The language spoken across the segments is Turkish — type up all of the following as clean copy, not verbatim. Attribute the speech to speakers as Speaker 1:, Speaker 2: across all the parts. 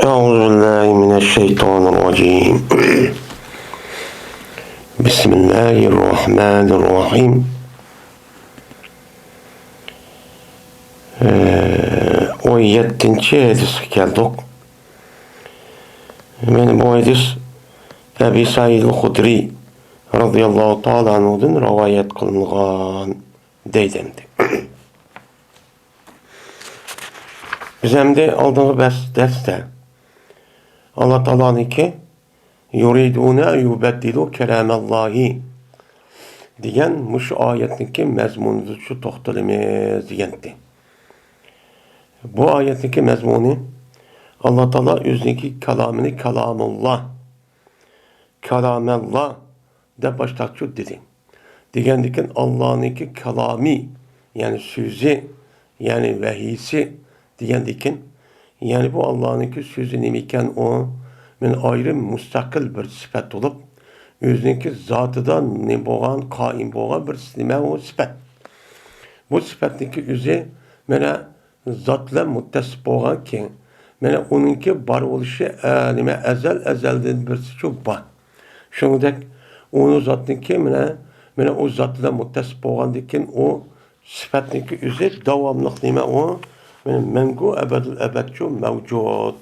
Speaker 1: أعوذ بالله من الشيطان الرجيم بسم الله الرحمن الرحيم 17. hadis'e geldik. Benim bu hadis Ebi Said el-Hudri radıyallahu ta'ala anhu'dan rivayet kılıngan deydimdi. Biz hem de aldığımız derste Allah Teala'nın ki yuriduna yubeddilu kelamallahi diyen muş ayetindeki mezmunu şu toxtalımız diyendi. Bu ayetindeki mezmunu Allah Teala özündeki kelamını kelamallah de baştakçı dedi. Diyendikin Allah'ınki kelami yani sözü yani vehisi diyendikin yani bu Allah'ınki sözü nemiken o ayrı müstakil bir sıfat olup özündeki zatıdan ne boğan kaim boğan bir sinime o sıfat. Bu sıfatındaki özü mena zatla muttesip boğan ki mena onunki var oluşu nime ezelden bir çok var. Şunu onu zatındaki mena o zatla muttesip boğan dikin o sıfatındaki özü devamlık nime o mengu ebedül ebedçu mevcud.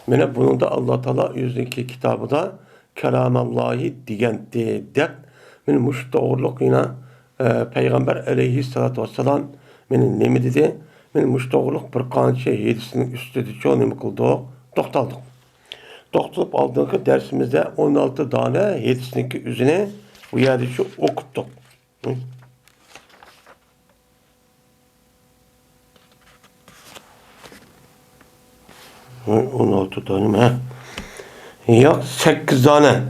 Speaker 1: Mene bunun da Allah Teala yüzdeki kitabı da kelamallahi diyendi der. Mene muş doğruluk yine Peygamber aleyhissalatu vesselam mene ne mi dedi? Mene muş doğruluk bir kança yedisinin üstüdü çoğu ne mi kıldı? Doktaldık. Doktalıp aldığımız dersimizde 16 tane yedisindeki üzerine bu yerde şu okuttuk. 16 tane mi? Yok 8 tane.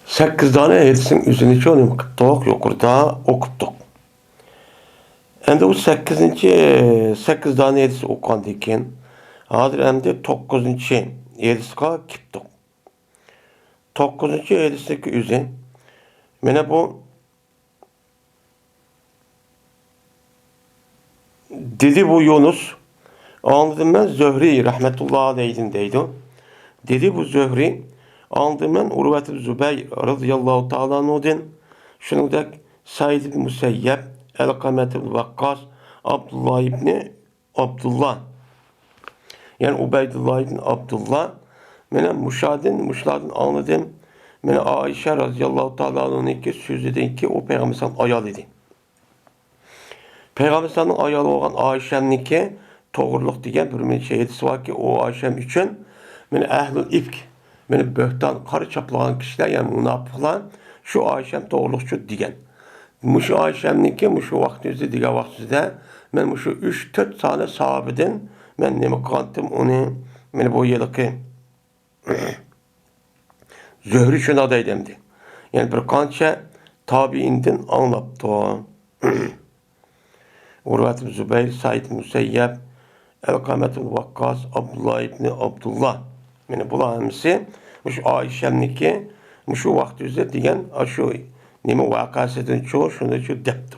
Speaker 1: 8 tane hadisin üzerine çoğunu okuttuk, yukarıda okuttuk. Hem o 8 tane hadis okandıyken hazır hem de 9. hadisine gittik. 9. hadisteki üzerine mene bu dedi bu Yunus anladım ben Zöhri rahmetullahi aleyhindeydi. Dedi bu Zöhri anladım ben Urvet-i Zübeyir radıyallahu ta'ala anhu'dan şunu da Said ibn Museyyep El-Kamet ibn Vakkas Abdullah ibn Abdullah yani Ubeydullah ibn Abdullah mene muşladın anladım mene Ayşe radıyallahu ta'ala anhu'nun ki sözüden ki o peygamberin ayal idi. Peygamberin ayalı olan Ayşe'ninki doğruluk diyen bir şeysi var ki o Ayşem için mene ehl-i ifk mene böhtan karı çaplayan kişiler yani münafıklar şu Ayşem doğrulukçu diyen. Muşu Ayşem'ninki muşu vaktimizde diğer vaktimizde ben muşu 3-4 tane sahabeden ben nemi kantım onu mene bu yılıkı Zöhri şuna adeydemdi. Yani bir kança tabiinden anlattı. Urvet-i Zübeyir, Said Museyyep, El-Kamet Vakkas, Abdullah ibn Abdullah. Yani bu hemisi şu Ayşem'ninki şu vakti üzere diyen şu nemi vakasının çoğu şunu şu depti.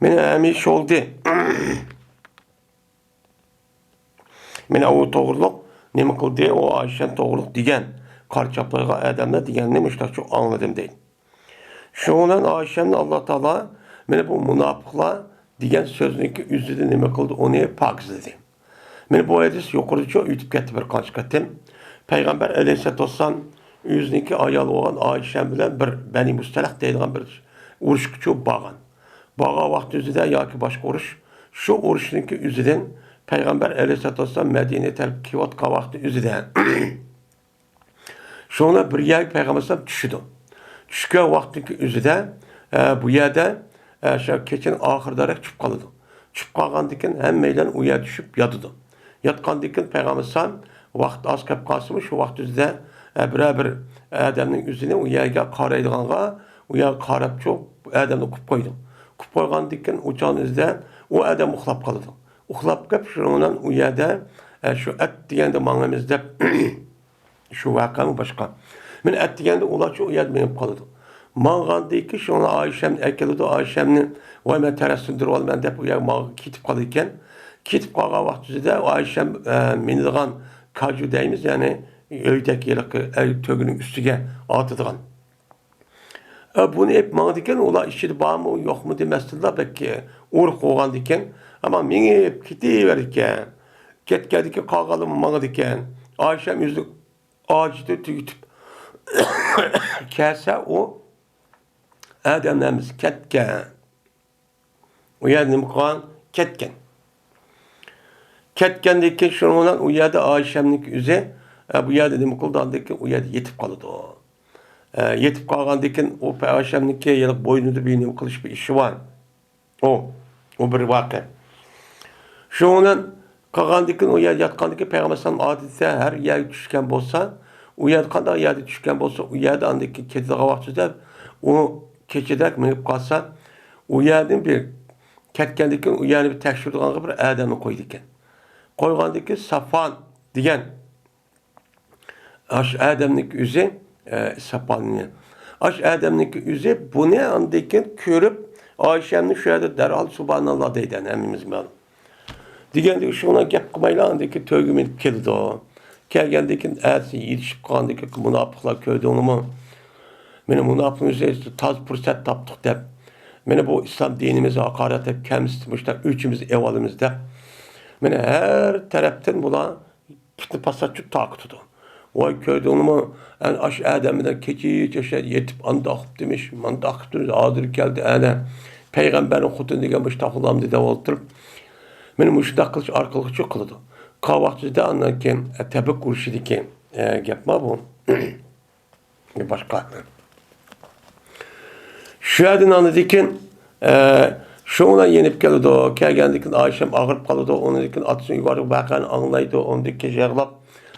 Speaker 1: Mene emiş oldu. Mene o doğruluk nemi kıldı o Ayşem doğruluk diyen karçaplığa adamla diyen nemi işte çok anladım değil. Şu olan Ayşem'le Allah Teala mene bu münafıklar diyen sözünü üzerinde neme kıldı onu pakizledi. Mene bu hadis yukarıda çok ütüp getti bir kaç katım. Peygamber aleyhisselatü vesselam yüzündeki ayalı olan Ayşem bilen bir beni müstelak deyilgen bir uruş küçük bağın. Bağa vakti üzerinde ya ki başka uruş. Şu uruşunki üzerinden Peygamber aleyhisselatü vesselam Medine'ye terk kivatka vakti üzerinde. Şuna bir yer Peygamber aleyhisselam düşüdü. Düşkü vaktiki üzerinde bu yerde keçin ahırdarak çıp kalıdı. Çıp kalgandikin hem meydan uya düşüp yadıdı. Yatkandikin Peygamber sallam vakti az kep kalsımış şu vakti üzerinde bir adamın üzerine uyaga karaydıganğa uya karab çok adamı kup koydu. Kup koygandikin uçağın üzerinde o adam uxlap kalıdı. Uxlap kep şundan uyada şu et diyende mangamızda şu vakanın başka. Men et diyende ular şu uyad benim kalıdı. Mağandaki şuna Ayşem ekelidu Ayşem'nin ve meteresündür olmayan dep uya kitip kalırken ketip kalgan vaxtida Ayşem minilgan kaju deymiz, yani öydek yılıkı tögünün üstüge atıdığan. Bunu hep bana diken, ola işi var mı yok mu demezdiler, belki uğur koğan diken. Ama meni hep gidiverken, ketkediki kalkalım bana diken. Ayşem yüzlük ağacı tüyütüp kelse o adamlarımız ketken. O yerden kalan ketken. Ketkendeki şununla o yerde Ayşem'lik üze, bu yerde demek kıldandaki o yerde yetip kalıdı o. Yetip kalgandakin o Ayşem'lik yılık boynudu benim kılış bir işi var. O bir vakı. Şununla kalgandakin o yer yatkandakin Peygamber sallallahu adetse her yer düşken bolsa, o yer kadar yerde düşken bolsa, o yerde andaki keçide vaxtında o keçide minip kalsa, o yerden bir ketkendakin o yerine bir tekşirdiğin bir adamı koydu iken. Koygandaki Safvan diyen aş Adem'lik yüzü Safvan'ın. Aş Adem'lik yüzü bu ne andaki körüp Ayşem'nin şöyle derhal subhanallah deyden emimiz malum. Digendeki şuna gep kımayla andaki tövgümün keldi o. Kelgendeki ersi yetişip kandaki münafıklar köyde onu mu? Benim münafığın üzerinde taz fırsat taptık dep. Beni bu İslam dinimize hakaret hep kemsitmişler. Üçümüz evalımızda. Mene her taraftan bula fitne pasatçı takıtıdı. Vay köyde onu mu? Yani aş Adem'den keçi çeşit yetip andakıp demiş. Mandakıp demiş. Adır geldi yani. Peygamberin hutun degen müştakılam dedi oturup. Benim müştak kılıç arkalıkçı kılıdı. Kahvaltıda anlarken tebek kurşu ki yapma bu. Başka. Şu adın anladıkken şuna yenip geldi o. Kelgendikin Ayşem ağırıp kaldı o. Onun dikin atısını yuvarı bakan anlaydı. Onun dikin jağlap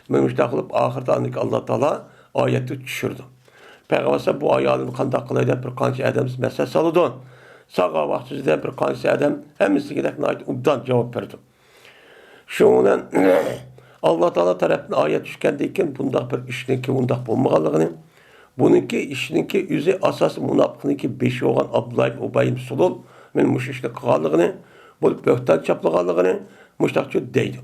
Speaker 1: müştakılıp ahırda andık Allah Teala ayeti düşürdü. Peygamber bu ayetini kandak kılaydı bir kança adam mesele salıdı. Sağa vaxtında bir kança adam hemisi gidek nait ubdan cevap verdi. Şundan Allah Teala tarafından ayet düşkendeyken bunda bir işinki bunda bulmağalığını, bununki işinki yüzü asası münafıkınki beşi olan Abdullah ibn Ubay ibn Sulul men müşrikne kılalığını, bulup böhtan çaplığalığını müştakçı deydi.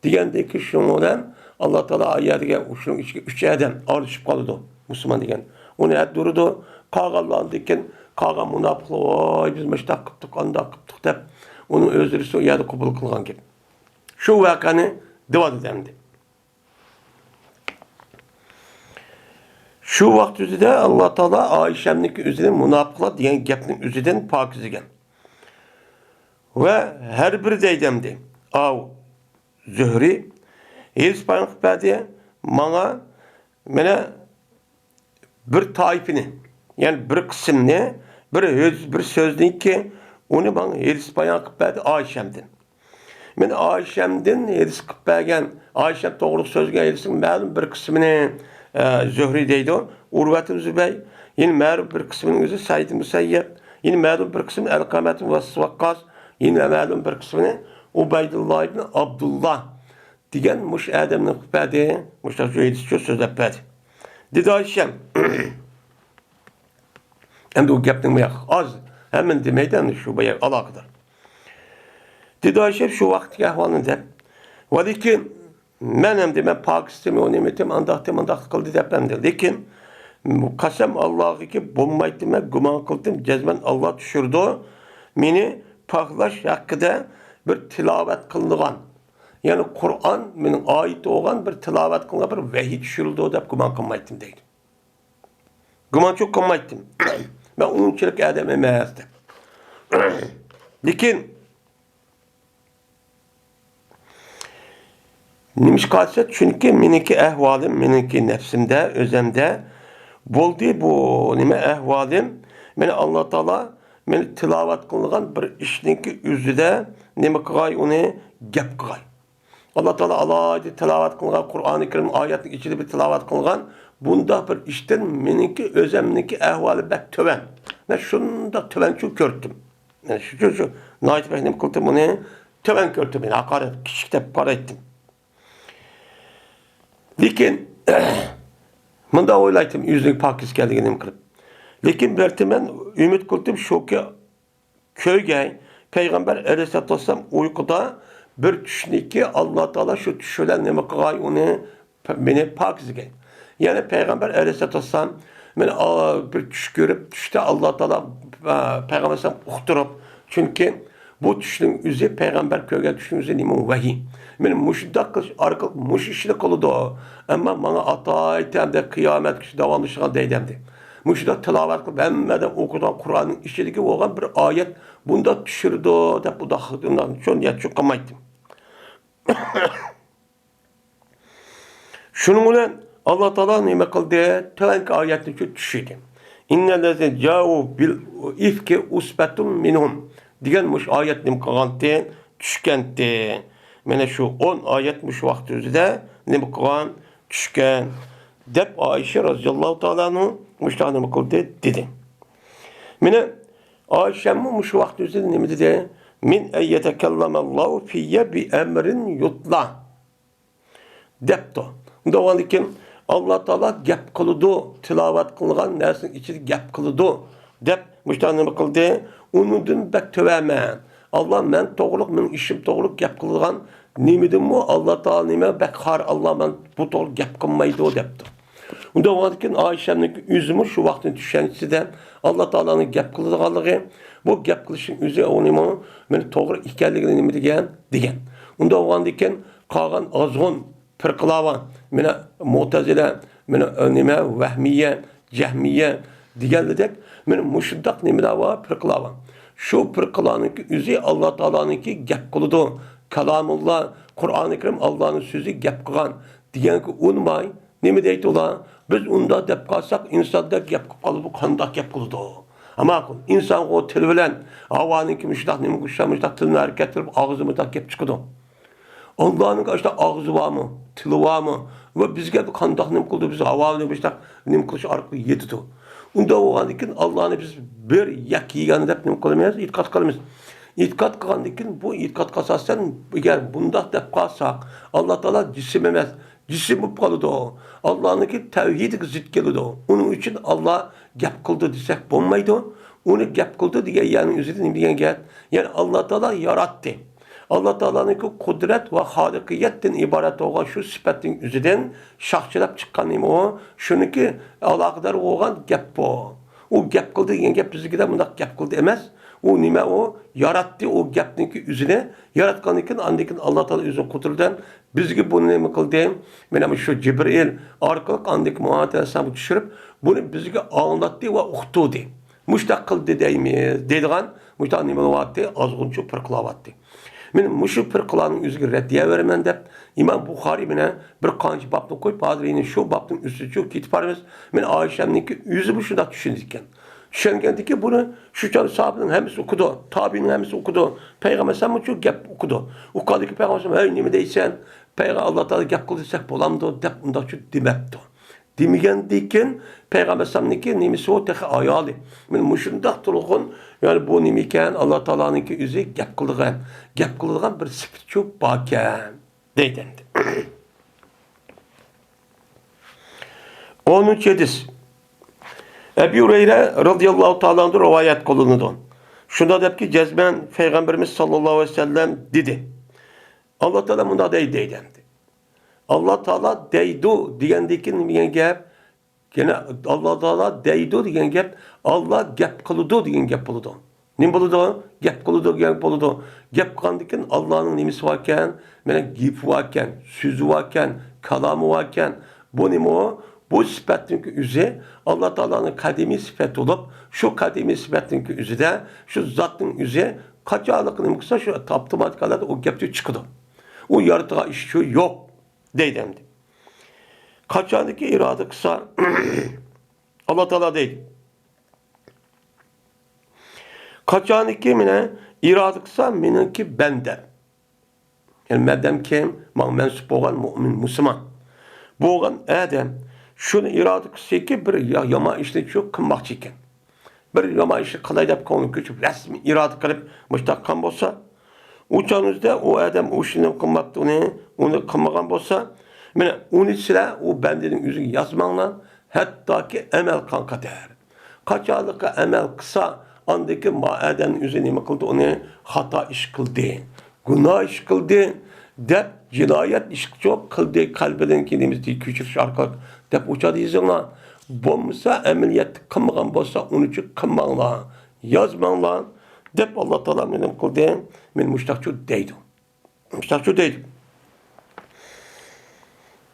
Speaker 1: Digendeki şundan Allah Teala ayetiga şunun üç adam arışıp kaldı Müslüman degen. Onu et durdu, kağallandı iken kağa münafıklar vay biz müştak kıptık, anda kıptık dep onun özürüsü o yerde kabul kılgan gibi. Şu vakanı devam edemdi. Şu vakt üzerinde Allah Teala Ayşem'lik üzerinde münafıklar diyen gepnin üzerinden pakizigen. Ve her bir deydemdi. Av Zühri Hirs payınlık bәді bana bir taifini, yani bir kısmını, bir sözünü ki onu bana Hirs payınlık bәді Ayşem'din. Men Ayşem'din Hirs payınlık Ayşem doğruluk sözüge Hirs'in məlum bir kısmını Zühri deydi o. Urvet-i Zübey, yine məlum bir kısmının özü Said-i Müseyyep, yine məlum bir kısmını El-Kamet-i Vakkas, yine məlum bir kısmını Ubeydullah ibn Abdullah diyen muş Adem'nin hübbedi, muştak şu söz ebbedi. Dedi Ayşem, hem de o gepnin bayak az, hemen demeyden şu bayak alakadar. Dedi Ayşem şu vakti ahvalinde, velikin men hem de ben Pakistan'ı o nimetim andahtı kıldı depremde. Lekin kasem Allah'ı ki bombaytime güman kıldım, cezmen Allah düşürdü, beni paklaş hakkında bir tilavet kıldıgan. Yani Kur'an benim ait olan bir tilavet kılına bir vahiy düşürüldü o da güman kılmaydım değil. Güman çok kılmaydım. Ben onun çelik adam emezdim. Lakin neymiş kalsa çünkü meniki ehvalim, meniki nefsimde, özemde boldu bu nime ehvalim. Beni Allah Teala beni tilavet kılıngan bir işinki üzüde nime kılay onu gep kılay. Allah Teala alaydı tilavet kılgan Kur'an-ı Kerim ayetinin içinde bir tilavet kılgan bunda bir işten meniki özemniki ehvali bek töven. Ne şunda töven çok gördüm. Yani şu Nait Bey'im kıldım bunu töven gördüm beni hakaret küçükte para ettim. Lakin bunda oylaydım yüzlük Pakis geldiğini kılıp. Lakin bertimen ümit kıldım şu ki köyge Peygamber Aleyhisselatü Vesselam uykuda bir düşniki Allah Teala şu düşülen nima qilgay uni meni pokizga. Yani Peygamber Aleyhisselatü Vesselam men bir tush görüp düşte Allah Teala Peygamber sallam uqtirib. Çünkü bu düşün üzü Peygamber köyge düşün üzü nima vahiy. Men muşdak qilish orqali mush ishni qiladi. Ammo menga ata kıyamet kişi davamlışıgan deydemdi. Muşda tilavat qilib hammadan o'qigan Qur'onning ichidagi bo'lgan bir oyat bunda tushirdi deb bu da undan shuni yetib qolmaydi. Şunun bilan Allah Taala nima qildi? Talank oyatni tushirdi. İnnellezine ca'u bil ifki usbatun minhum degan mush oyat nim qilgandi, tushgandi. Mana shu 10 oyat mush vaqt o'zida nima qilgan, tushgan deb Ayşe roziyallohu ta'ala muşta nima qildi dedi. Mana Ayşe'm mush vaqt o'zida nima dedi? Min ayyetekellamallahu fiyye bi emrin yutla debdi. Unda kim Allah Taala gap qildi, tilovat qilgan narsaning ichida gap qildi deb muşta nima qildi? Unudun bak tövemen. Allah men to'g'riq, men ishim to'g'riq gap qilgan nimidimmi Allah Taala nima bakhar Allah men bu to'g'ri gap qilmaydi debdi. Unda vakitin Ayşe'nin üzümü şu vaktin düşençide Allah Taala'nın gap qilganligi, bu gap qilishing o'zi onimi men to'g'ri ekanligini nima degan. Unda vakitin qolgan azg'un firqalar, mena Mu'tazila, mena nima Vahmiye, Cehmiye deganlar, mena mushundaq nimalar bor firqalar. Şu firqalarning o'zi Allah Taala'ningki gap qiladi. Kalamullah, Qur'oni Karim Allah'ın so'zi gap qilgan deganki unmay nima deydi ular? Biz unda deb qalsak insonda gap qilib bu qandoq gap qiladi. Ama inson o til bilan havoning mushtaq nima qilishmoqda tilni harakat qilib og'zimizda gap chiqadi. Allah'ın qarshida og'zi bormi, tili bormi va bizga qandoq nima qildi, biz havoni mushtaq nima qilish orqali yetdi. Unda o'g'andan keyin Allohni biz bir yak yegan deb nima qilamiz? E'tiqod qilamiz. E'tiqod qilgandan keyin bu e'tiqodga asosan agar bundoq deb qalsak, Alloh taolo jism emas, jism bo'lib qoladi. Allohning tavhidiga zid keladi. Uning uchun Alloh gap qildi desak bo'lmaydi. Uni gap qildi degan yani o'zida nima degan gap? Ya'ni Alloh taolo yaratdi. Allah Teala'nın kudret ve halikiyetten ibaret olan şu sifatin üzerinden şahçılap çıkan neymi o? Şunu ki alakadar olan gap bu. O gap kıldı diyen gap bizimki de bundak gap kıldı emez. O nime o? Yarattı o gapninki üzerine. Yaratkanlıkın andikin Allah Teala üzerine kudretten bizimki bunu neymi kıldı? Benim şu Cibril arkalık andik muhabbet hesabı düşürüp bunu bizimki anlattı ve uktudu. Müştak kıldı deyimiz. Dediğen müştak neymi vattı azgınçı pırkılavattı. Men muşu firqalarning o'ziga raddiya beraman deb İmam Buxoriy bilan bir qancha babni qo'yib, hozir endi shu babning ustiga ketib boramiz. Men Oyshamningki o'zi bu shunday tushundik ekan. Tushungandiki buni shu chor sahobaning hammasi o'qidi, tobiinning hammasi o'qidi. Payg'ambar sallallohu alayhi vasallam gap o'qidi. O'qadiki payg'ambar "Ey nima deysan? Payg'ambar Alloh taolo gap qildi desak bo'lamdi" deb unda shu demabdi. Demigandikin Peygamber sallamniki nimisi o tehi ayali. Men mushundaq turg'un, yani bu nima ekan? Alloh taoloninki o'zi gap qiladigan bir sifat shu ekan deydi. 13 hadis. Ebu Hureyre radıyallahu ta'ala rivayet kılındı. Şunda dep ki cezmen Peygamberimiz sallallahu aleyhi ve sellem dedi. Allah Teala bunda deydi. Allah Teala deydu degandeki nima gap? Gene Allah Teala deydu degan gap, Allah gap qildi degan gap bo'ladi. Nim bo'ladi? Gap qildi degan bo'ladi. Gap qilgandikin Allohning nimasi bor ekan? Mana gap bor ekan, so'zi bor ekan, kalomi bor ekan. Bu nima? Bu sifatning o'zi Allah Teala'nın kadimi sifat bo'lib, shu kadimi sifatning o'zida shu zotning o'zi qachonligini qilsa shu avtomatikalarda o gapni chiqadi. U yaratgan ish shu yo'q deydi. Kaçandaki irade kısa Allah Teala değil. Kaçandaki mine irade kısa minenki bende. Yani medem kim? Mensup olan mümin, Müslüman. Bu olan Adem. Şunu irade kısa ki bir yama işte çok kımmakçı iken. Bir yama işte kalayda konu küçük resmi irade kılıp müştakkan olsa uçağınızda o Adem o işini kımmaktı onu kımmakan olsa Mene onun içine o bendenin yüzünü yazmanla hatta ki emel kanka der. Kaçarlık emel kısa andaki maeden yüzünü mi kıldı onu hata iş kıldı. günah iş kıldı, dep cinayet iş çok kıldı kalbiden kendimizi küçülüş arkalık dep uçadı izin Bolmasa ameliyat kılmagan bolsa onu için kılmanglar, yazmanglar dep Allah Teala menim kıldı, men müştakçı deydi. Müştakçı deydi.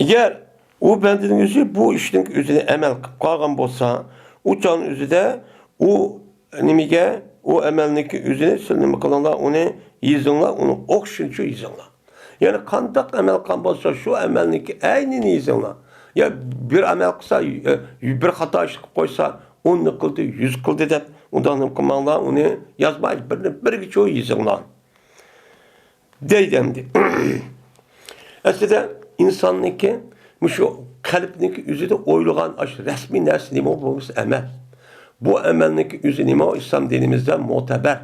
Speaker 1: Eğer o bendinin yüzü bu işin üzerine emel kalgan bolsa, o canın üzerinde o nimige o emelniki üzerine sülneme kılanlar onu yizinglar, onu okşunçu yizinglar. Yani kandak emel kan bolsa şu emelniki aynı yizinglar. Ya bir amel kılsa, bir hata iş koysa, 10 kıldı, 100 kıldı dep, ondan kılmanlar onu yazmayız, bir çoğu yizinglar. Deydemdi. Aslında insanlıki, şu kalbindeki üzerinde oyluğan resmi nersi nime olmuş emel. Bu emelniki üzerinde nime İslam dinimizde muteber.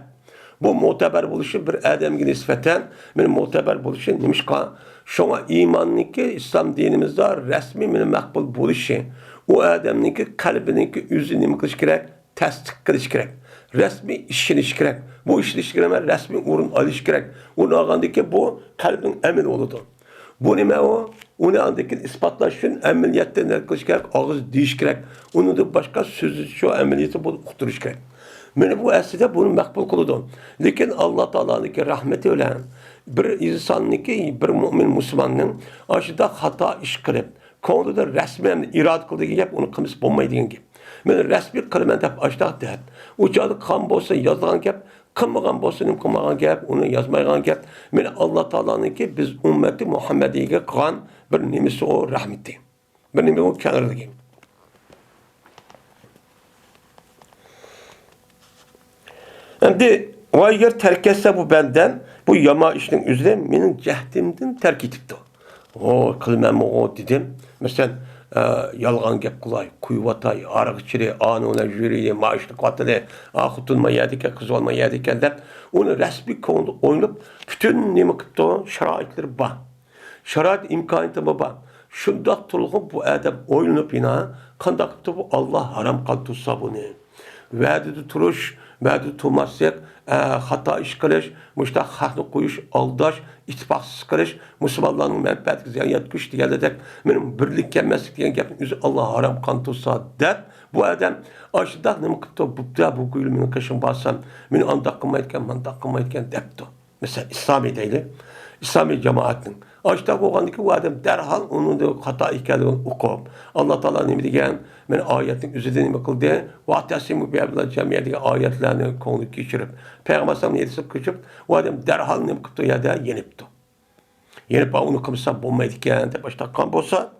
Speaker 1: Bu muteber buluşu bir ademge nispeten benim muteber buluşu neymiş ka? Şuna imanlıki İslam dinimizde resmi benim makbul buluşu. O ademniki kalbindeki üzerinde nime kılış gerek, tasdik kılış gerek. Resmi işiniş gerek. Bu işiniş gerek, resmi urun alış gerek. Onun ağındaki bu kalbin emel oludu. Bu nime o? Onu andaki ispatlaşın emeliyetten ne kılış gerek, ağız deyiş gerek. Onu da başka sözü şu emeliyeti bu okuturuş gerek. Mene bu aslında bunu makbul kılıdı. Lakin Allah Teala'nınki rahmeti öyle. Bir insanınki, bir mümin Müslümanın aşıda hata iş kılıp, konuda resmen irad kıldığı gibi onu kımız bulmayı diyen gibi. Mene resmi kılmen dep aşıda deyip, uçadı kan bolsa yazılan gibi, kılmagan bolsa kılmagan gibi, onu yazmayan gibi. Mene Allah Teala'nınki biz ümmeti Muhammediye'ye kılan bir nimisi o rahmeti. Bir nimisi o kenarda gibi. Şimdi o eğer terk etse bu benden, bu yama işinin üzerine benim cehdimden terk etipti. O kılmam o dedim. Mesela yalgan gep kılay, kuyuvatay, arık içiri, anına jüriye, maaşlı katılı, ahutulma yedike, kız olma yedike de onu resmi konuda oynayıp bütün nemi kıptı şeraitleri var. Şerait imkaniyeti var. Şundak tulğu bu adam oynayıp yine kandak bu Allah haram kaltırsa bunu. Vədi turuş, vədi tutmasyak, hata iş kılış, müştak hakkını koyuş, aldaş, ittifaqsız kılış, Müslümanların menfaati ziyaniyet güç diyeledek, benim birlik gelmezlik diyen gapın yüzü Allah haram kan tutsa dep, bu adam aşıda ne kıptı, bu gülümünün kışın bassam, beni andak kılmayetken, mandak kılmayetken depti. Mesela İslami değil, İslami cemaatinin. Aşıda oğandaki bu adam derhal onun da hata hikayelerini okuyup, Allah Teala ne diyen, ben ayetin üzerinde ne kıldı? Vahtasimu bi'abdillah cemiyetindeki ayetlerini konu geçirip, Peygamber sallallahu aleyhi ve sellem geçirip, o adam derhal ne kıldı ya da yenipti. Yenip onu kımsa bulmaydıkken de başta kan bolsa,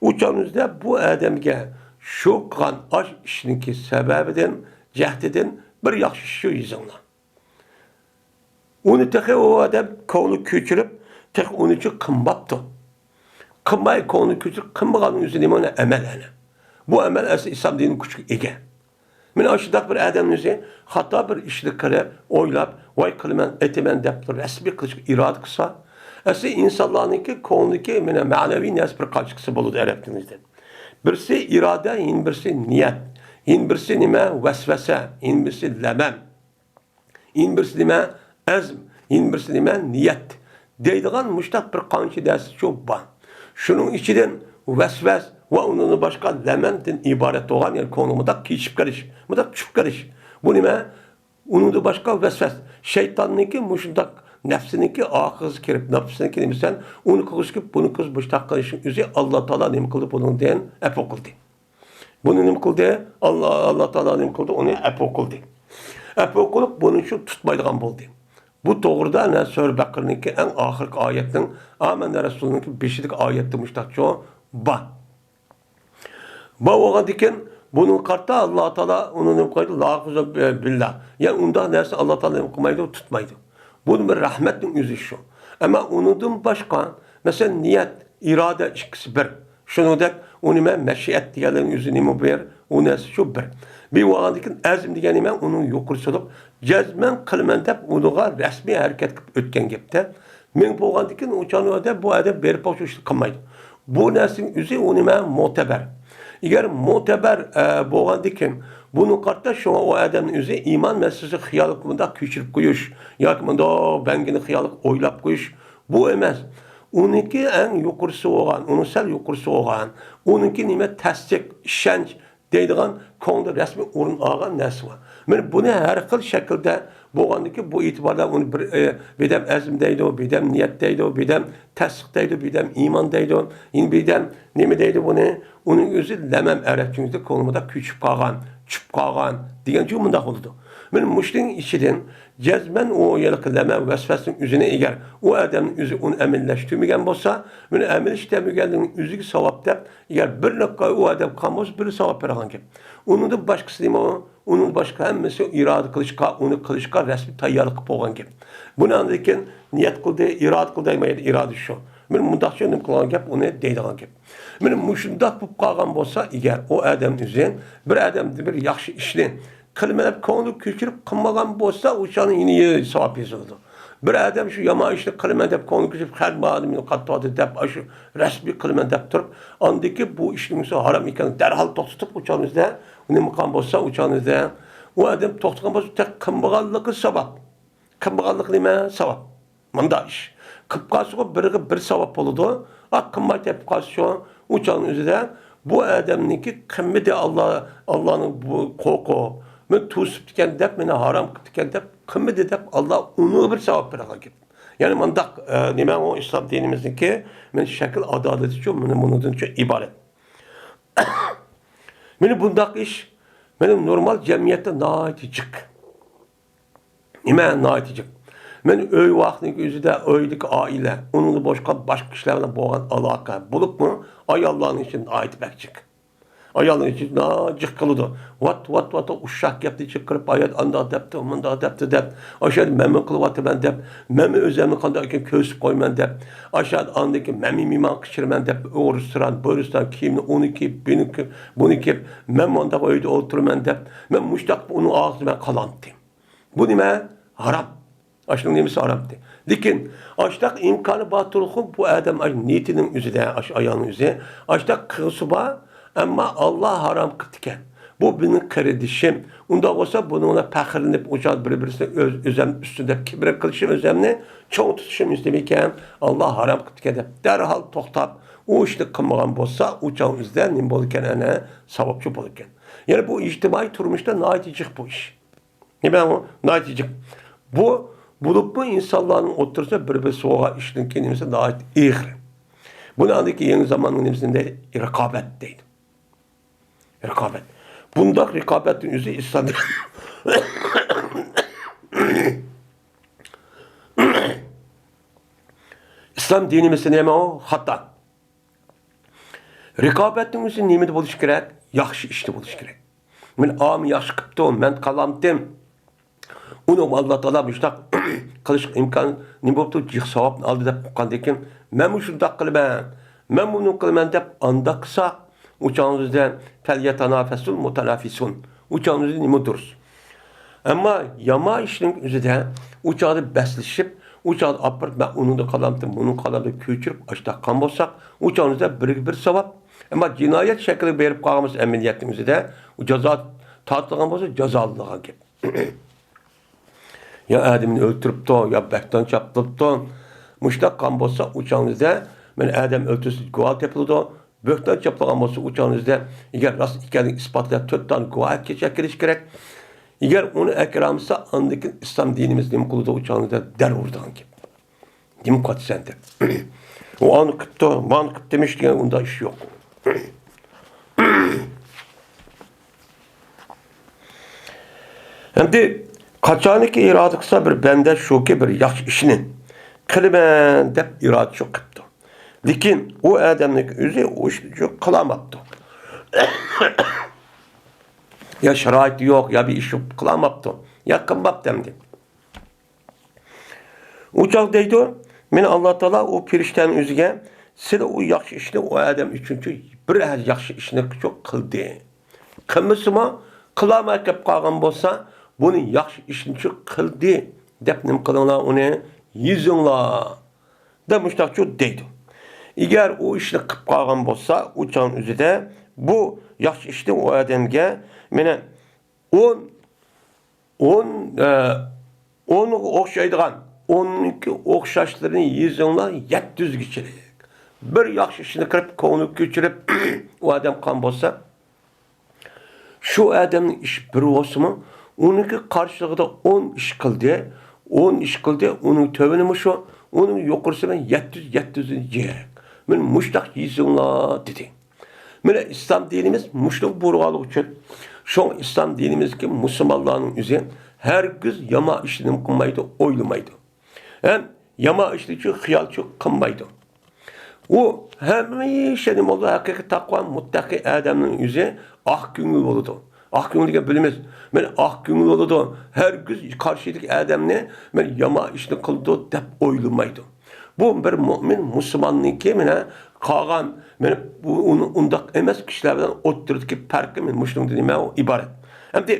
Speaker 1: uçağınızda bu adamge şu kan aş işinki sebebiden, cehdeden bir yaxşı şu yüzünle. Onu tek o adam konu geçirip, tek onun için kımbaptı. Kımbay konu geçirip, kımbaganın üzerine ona emel yani. Bu emel aslında İslam dininin küçük ege. Men aşıdak bir adamın üzerine hatta bir işlik kare oylap, vay kılmen, etimen deptir, resmi kılıç irad kısa. Aslında insanlarınki konudaki manevi nes bir kaçkısı buludu Arap dinimizde. Birisi irade, yin birisi niyet. Yin birisi nime vesvese, yin birisi lemem. Yin birisi nime ezm, yin birisi nime niyet. Deydiğen müştak bir kançı dersi çok var. Şunun içinden vesves ve onun başka lemenden ibaret olan yani konumda kişip karış. Bu da küçük karış. Bu nime? Onun da başka vesves. Şeytanınki muşundak nefsininki ağız kirip nefsininki nimisen onu kılıçkıp bunu kız başta karışın üzeri Allah Teala ne kıldı bunun diyen hep okuldu. Bunu ne kıldı? Allah Teala ne kıldı? Onu hep okuldu. Hep okulup bunun için tutmaydıgan buldu. Bu doğruda ne Sure Bakır'ınki en ahirki ayetinin Amenna Resulü'nünki 5. ayette müştakçı o ba. Ba oğa diken bunun kartta Allah Teala onun koydu la kuzu billah. Yani onda neyse Allah Teala koymaydı tutmaydı. Bunun bir rahmetin yüzü şu. Ama onun başka mesela niyet, irade ikisi bir. Şunu da onu meşiyet diyelim yüzünü bir. O neyse şu bir. Bir vaadikin azim diyenime onun yukarısılıp cezmen kılmen dep onuğa resmi hareket ötken gepte. Men boğandikin uçanı da bu adam berip oluştu kılmaydı. Bu nesin yüzü onime muteber. Eğer muteber boğandikin Buni qarta şuna o adamın özü iman meselesi xiyalik bunda küçürüp koyuş. Yoki bunda bengini xiyalik oylap koyuş. Bu emas. Uniki en yuqurisi olgan, onun sel yuqurisi olgan, uniki nime tasdik, ishonch deydigan ko'ngilda rasmiy o'rin olgan narsa bor. Mana buni har xil shaklda bo'lgandiki, bu e'tiborda uni bedam azm deydi, bedam niyat deydi, bedam tasdiq deydi, bedam iymon deydi, bedam nima deydi buni? Uning o'zi lamam arabchingizda ko'nglimda ko'chib qolgan, tushib qolgan degan joy bunda bo'ladi. Mana mushning ichidan cezmen o yalqılama vesvesinin üzerine eğer o adamın üzü onu emelleştirmegen bolsa, bunu emelleştirmegenliğin üzüki savap dep, eğer bir dakika o adam kalmaz, bir savap veren gibi. Onun da başkası değil mi o? Onun başka hemmesi irade kılışka, onu kılışka resmi tayyarlık boğan gibi. Bunu anlarken niyet kıldı, irade kıldı, irade şu. Benim mundakçı kılan gibi, onu deydiğen gibi. Benim muşundak bu kalgan bolsa, eğer o adamın üzerine bir adam bir yaxşı işini kılmelep konuyu küçülüp kılmagan bolsa uçanın yine savap yazıldı. Bir adam şu yama işte kılmelep konuyu küçülüp her bağımını kattadı dep aşı resmi kılmelep durup andaki bu işlemisi haram iken derhal toxtutup uçanızda ne mukam bolsa uçanızda o adam toxtukan bolsa tek kılmaganlığı sabab. Kılmaganlık neme sabab. Manda iş. Kıpkası bir savap oldu. Kılmayı tepkası şu uçanın üzerinde bu adamınki kımmeti Allah'ın bu koku men tusup diken dep, meni haram diken dep, kımmeti dep Allah onu bir sevap bırakar gibi. Yani mandak nime o İslam dinimizdeki men şekil adaleti çok, bunun çok ibaret. Meni bundak iş, benim normal cemiyette naiticik. Nime naiticik. Men öy vaxtının özüde öylük aile, onunla başka kişilerle boğan alaka bulup mu, ay Allah'ın için ait bekçik. Ayağının için nacık kılıdı. Vat uşak yaptı çıkırıp ayet anda depti, mında depti dep. Aşağıda memi kılıvatı ben dep. Memi özlemini kandaki kösüp koyman dep. Aşağıda andaki memi miman kışırman dep. Oğursıran, börüstan, kimini, onu kip, bunu kip. Memi onda öyle oturman dep. Men muştak onun ağzı ben kalantı. Bu nime? Haram. Aşkın nemisi haramdı. Lakin aştak imkanı batırıqı bu adam niyetinin üzerinde, ayağının üzerinde. Aştak kısıba ama Allah haram kıtken. Bu benim kardeşim. Onda olsa bununla pəxirlenip ucad birbirine özem üstünde kibir kılışım özemni çoğu tutuşum istemeyken Allah haram kıtken de derhal toxtab o işte kılmagan bolsa uçağın üzerinde nim bolurken ene savapçı bolurken. Yani bu içtimai turmuşta naiticik bu iş. Ne ben o naiticik. Bu bulup bu insanların otursa bir soğuğa işinin kendimize nait ihri. Bunu andaki yeni zamanın nemizinde rekabet değil. Rekabet. Bunda rekabetin yüzü İslam İslam dinimizde neme o? Hatta. Rekabetin yüzü nemede buluş gerek? Yaxşı işte buluş gerek. Men am yaxşı kıptım, men kalamdım. Onu Allah Teala müştak kılış imkan ne boptu cih savap aldı dep qandekin men şundak qılman men bunu qılman dep anda qısa uçağınızda felyetanafesul mutanafisun uçağınızda nima durur. Ama yama işinin üzerinde uçağı beslişip uçağı apırt ben onu da kalamdım bunun kalamdı köçürüp açta kan bolsak uçağınızda bir savap ama cinayet şekli verip qalmamız emniyetimizde o ceza tatlıgan bolsa cezalılığa gibi. Ya adamını öldürüp de, ya bekten çaplıp da, müştak kan bolsa uçağınızda, ben adam öldürsün, guval yapıldı, bekten çaplıgan bolsa uçağınızda, eğer rast ikenini ispatlayıp 4 tane guval geçiriş gerek, eğer onu ekramsa, andaki İslam dinimiz nemi kulu da uçağınızda der oradan gibi. Nemi kat sende. O anı kıptı, man kıptı demiş diye onda iş yok. Hem de, kaçaniki irade kısa bir bende şoke bir yaxşı işini kılman dep irade çok kıptı. Lakin o adamlık üzü o işini çok kılamaptı. Ya şerait yok ya bir iş kılamaptı. Ya kılmap demdi. Uçak deydi men Allah Teala o piriştenin üzüge size o yaxşı işini o adam üçüncü bir yaxşı işini çok kıldı. Kılması mı? Kılamak kep kalgan bolsa bunu yaxşı işini çok kıldı. Dep nim kılınlar onu yüzünler. Demişler çok deydi. Eğer o işini kıp kalgan bolsa uçağın üzerinde bu yaxşı işini o adamga mene on on onu o'xshaydigan 12 o'xshashlarni yezinglar 700 kichilik. Bir yaxshi ishni qilib ko'ngil ko'chirib u odam qon bo'lsa, shu odamning ish bir bo'lsa-mi, uniki qarshiligida 10 ish qildi, 10 ish qildi, uning tövini shu, uning yuqorisi bilan 700 yeyek. Men mushtaq yezinglar dedi. Mana islom dinimiz mushliq bo'lgani uchun, shu islom dinimizki musulmonlarning o'zi hergiz yama ishini qilmaydi, o'ylamaydi. Hem yama ishni uchun xiyolchi qilmaydi. O hamisha nima bo'ldi? Haqiqiy taqvo muttaqi odamning o'zi oq ko'ngil bo'ladi. Oq ko'ngil degan bilamiz. Men oq ko'ngil bo'ladi. Hergiz qarshidagi odamni men yama ishni qildi deb o'ylamaydi. Bu bir mo'min musulmonniki mana qolgan men bu undaq emas kishilar bilan o'ttirdiki farqi men mushlimdan nima iborat. Hamda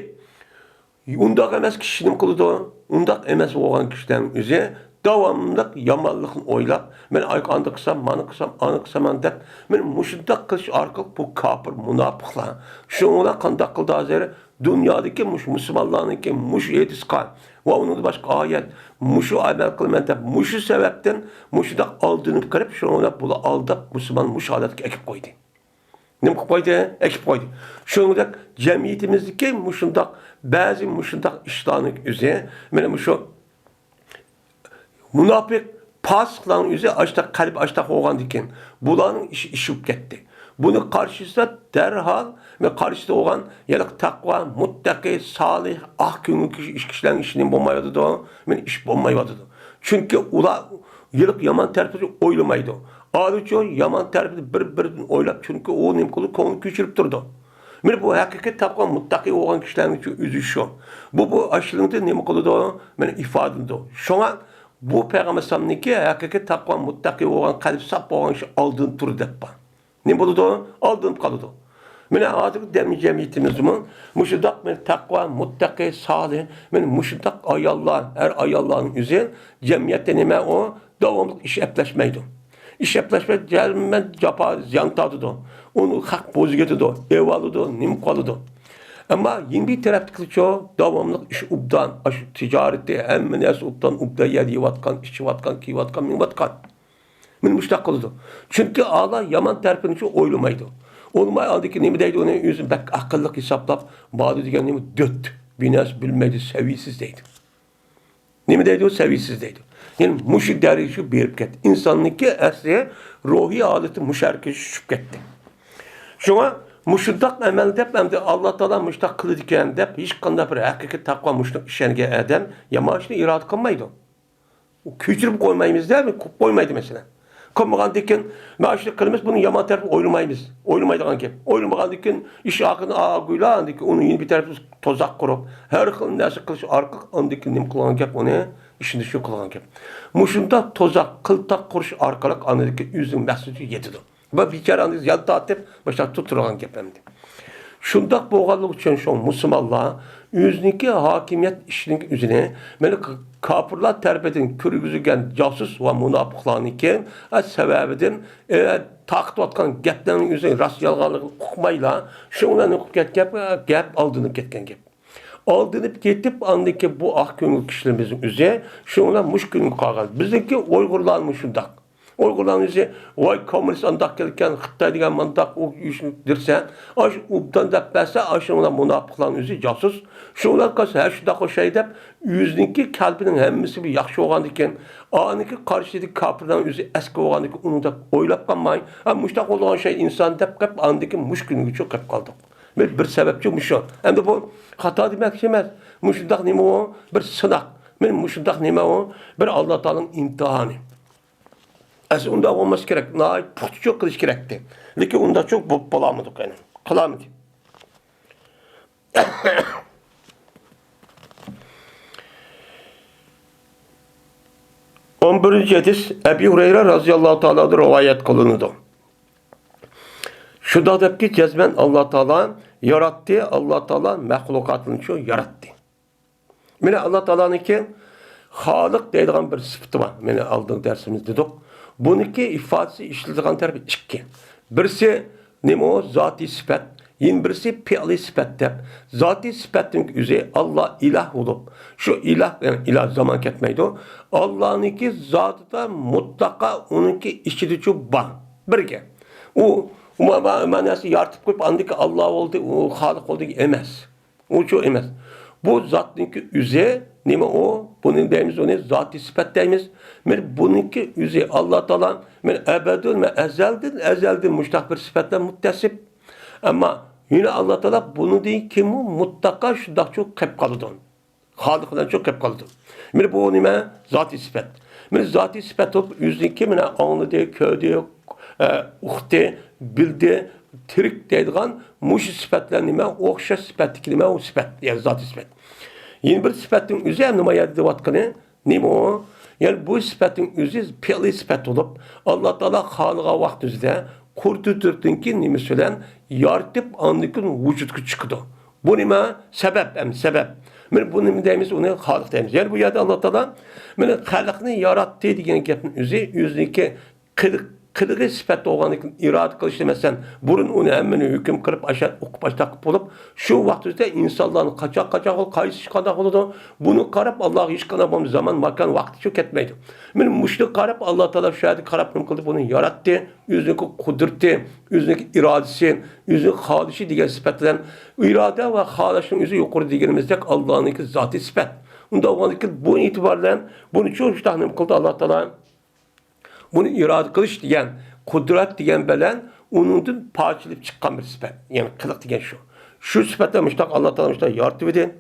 Speaker 1: undaq emas kishi nima qiladi? Undaq emas bo'lgan kishidan o'zi davamlı yamanlıqni o'ylab, men ayqandı qilsam, mana qilsam, ana qilsam deb, men mushundaq qilish orqali bu kafir, munofiqlar. Shunlar qanday qildi hozir dunyodagi musulmonlarniki mush etisqon va uning boshqa oyat, mushu amal qilman deb, mushu sababdan mushundaq aldinib qilib, shunlar buni aldab musulmon mush holatga ekib qo'ydi. Nima qilib qo'ydi? Ekib qo'ydi. Shuningdek jamiyatimizdagi mushundaq ba'zi mushundaq ishlarning o'zi, mana shu Münafık pasıqların yüzü açta kalp açta olğan diken. Buların işi işip gitti. Bunu karşısında derhal ve karşısında olan yalık takva, muttaki, salih, köngül kişilerin işinin bulmaydı da, men iş bulmaydı da. Çünkü ula yılık yaman terpisi oylamaydı. Ayrıca yaman terpisi bir oylap çünkü o nemkulu konu küçülüp durdu. Men bu hakiki takva, muttaki olan kişilerin yüzü şu. Bu aşılığında nemkulu da men ifadında. Şu an bu Peygamber sallallahu hakiki takva muttaki olan kalp sap olan şey aldığın tur deppa. Ne buldu? Aldığın kalıdı. Mene artık demin cemiyetimizin muşudak men takva muttaki salih men muşudak ayallar her ayalların üzeri cemiyette neme o devamlı iş epleşmeydi. İş epleşme gelmen capa ziyan tadıdı. Onu hak bozgetıdı, evalıdı, nim kalıdı. Ama yeni bir taraftaki çoğu devamlı iş ubdan, ticarette hem neyse ubdan, ubda yer yivatkan, işçi vatkan, ki vatkan, min vatkan. Min müştak kılıdı. Çünkü Allah yaman terpini çoğu oylamaydı. Olmay aldaki nemi deydi onu yüzün bek akıllık hesaplap, bağlı diyen nemi döt, binas bilmeydi, seviyesizdeydi. Nemi deydi o seviyesizdeydi. Yani müşrik dervişi bir gitti. İnsanlık esriye ruhi aleti müşerkeşi şüp gitti. Şuna müştak emel dep hem de Allah Teala müştak kılı diken dep hiç kanda bir hakiki takva müştak işenge adam yamaçını irade kılmaydı. O küçülüp koymayımız değil mi? Koymaydı mesela. Koymagan diken maaşlı kılımız bunu yaman tarafı oylamayız. Oylamaydı kanki. Oylamagan diken iş akını ağıyla diken onun yeni bir tarafı tozak kurup her kılın nasıl kılış arka andikin nim kılan gep onu işin dışı kılan gep. Muşunda tozak kıltak kuruş arkalık andikin yüzün mesajı yetidir. Ve bir kere andiz yalta atıp başta tutulan gep hem de. Şundak boğallık için şu Müslümanlar yüzniki hakimiyet işinin üzerine böyle kapırlar terbedin körügüzügen casus ve münafıklarını iken sebebiden takip atkan geplerin üzerine rast yalgalık kukmayla şundan gep aldığını ketken gep. Aldınıp getip andaki bu köngül kişilerimizin üzerine şundan muşkünün kalgan. Bizdeki Uygurlar şundak. Uygurların ise vay komünist andak gelirken Xitay degan mandak o işini dirse aş ubdan dep berse aşına münafıkların yüzü casus şunlar kas her şunda o şey dep yüzniki kalbinin hemmisi bir yaxşı olgan diken aniki karşıdaki kapırdan yüzü eski olgan diken onu da oylap kalmay ha muştak olan şey insan dep kep andaki muşkünü çok kep kaldık bir sebepçi muşu hem de bu hata demek emez muştak nime o bir sınak men muştak nime o bir Allah Teala'nın imtihanı. Onda olması gerek. Puhtu çok kılıç gerekti. Lakin onda çok bulamadık yani. Kılamadık. 11. hadis Ebu Hureyre radıyallahu teala'da rivayet kılındı. Şu da ki cezmen Allah Teala yarattı. Allah Teala mahlukatını şu yarattı. Mene Allah Teala'nın ki Halık deydiğen bir sıfatı var. Mene aldığım dersimizde dedik. Bununki ifadesi işlediğin tarafı iki. Birisi nemo zati sıfat, Yin birisi fi'li sıfat deb. Zati sıfatın özü Allah ilah olup. Şu ilah yani ilah zaman ketmeydi o. Allah'ınki zatıda mutlaka onunki içidici var. Birge. O manası yartıp koyup andaki Allah oldu, o Halik oldu emez. O çok emez. Bu zatınki üze nime o? Bunun deyimiz o ne? Zat-ı sıfat deyimiz. Bununki üze Allah Teala ebedül ezeldir müştak bir sıfatla muttesip. Ama yine Allah Teala bunu değil ki mutlaka şu da çok kep kalıdın. Halık'dan çok kep kalıdın. Bu nime? Zat-ı sıfat. Zat-ı sıfat olup yüzdeki anladı, köydü, uxti, bildi, tirik deydiğen muş sıfatlar nime? Okşa sıfatı nime? O sıfat. Yani zat-ı sıfat. Yeni bir sıfatın üzü hem nime yedi vatkanı? Nime o? Yani bu sıfatın üzü fiili sıfat olup Allah Teala Halık'a vakt üzde kurdu ki nime söylen yartıp anlıkın vücudku çıkıdı. Bu nime? Sebep hem sebep. Bu nime deyimiz onu Halık deyimiz. Yani bu yerde Allah Teala Halık'ını yarattı diyen gepin üzü yüzdeki kılığı sıfatı olanlıkın irade kılıçlı mesela burun onu hemen hüküm kırıp aşağı okup aşağı takıp olup şu vaktimizde insanların kaçak ol, kayısı kadak oldu. Bunu karıp Allah'a hiç kanabam zaman makan vakti çok etmeydi. Müşrik karıp Allah Teala şahidi karıp kıldı bunu yarattı. Yüzündeki kudreti, yüzündeki iradesi, yüzündeki halişi diye sıfatlanan irade ve halişin yüzü yukarı diyelimizde Allah'ın zatı sıfat. Onda olanlıkın bu itibarla bunu çok tahmin kıldı Allah Teala. Bunu irade kılıç diyen, kudret diyen belen onun parçalayıp çıkan bir sıfat. Yani kılık diyen şu. Şu sıfatla müştak Allah Teala müştak yarattı edin.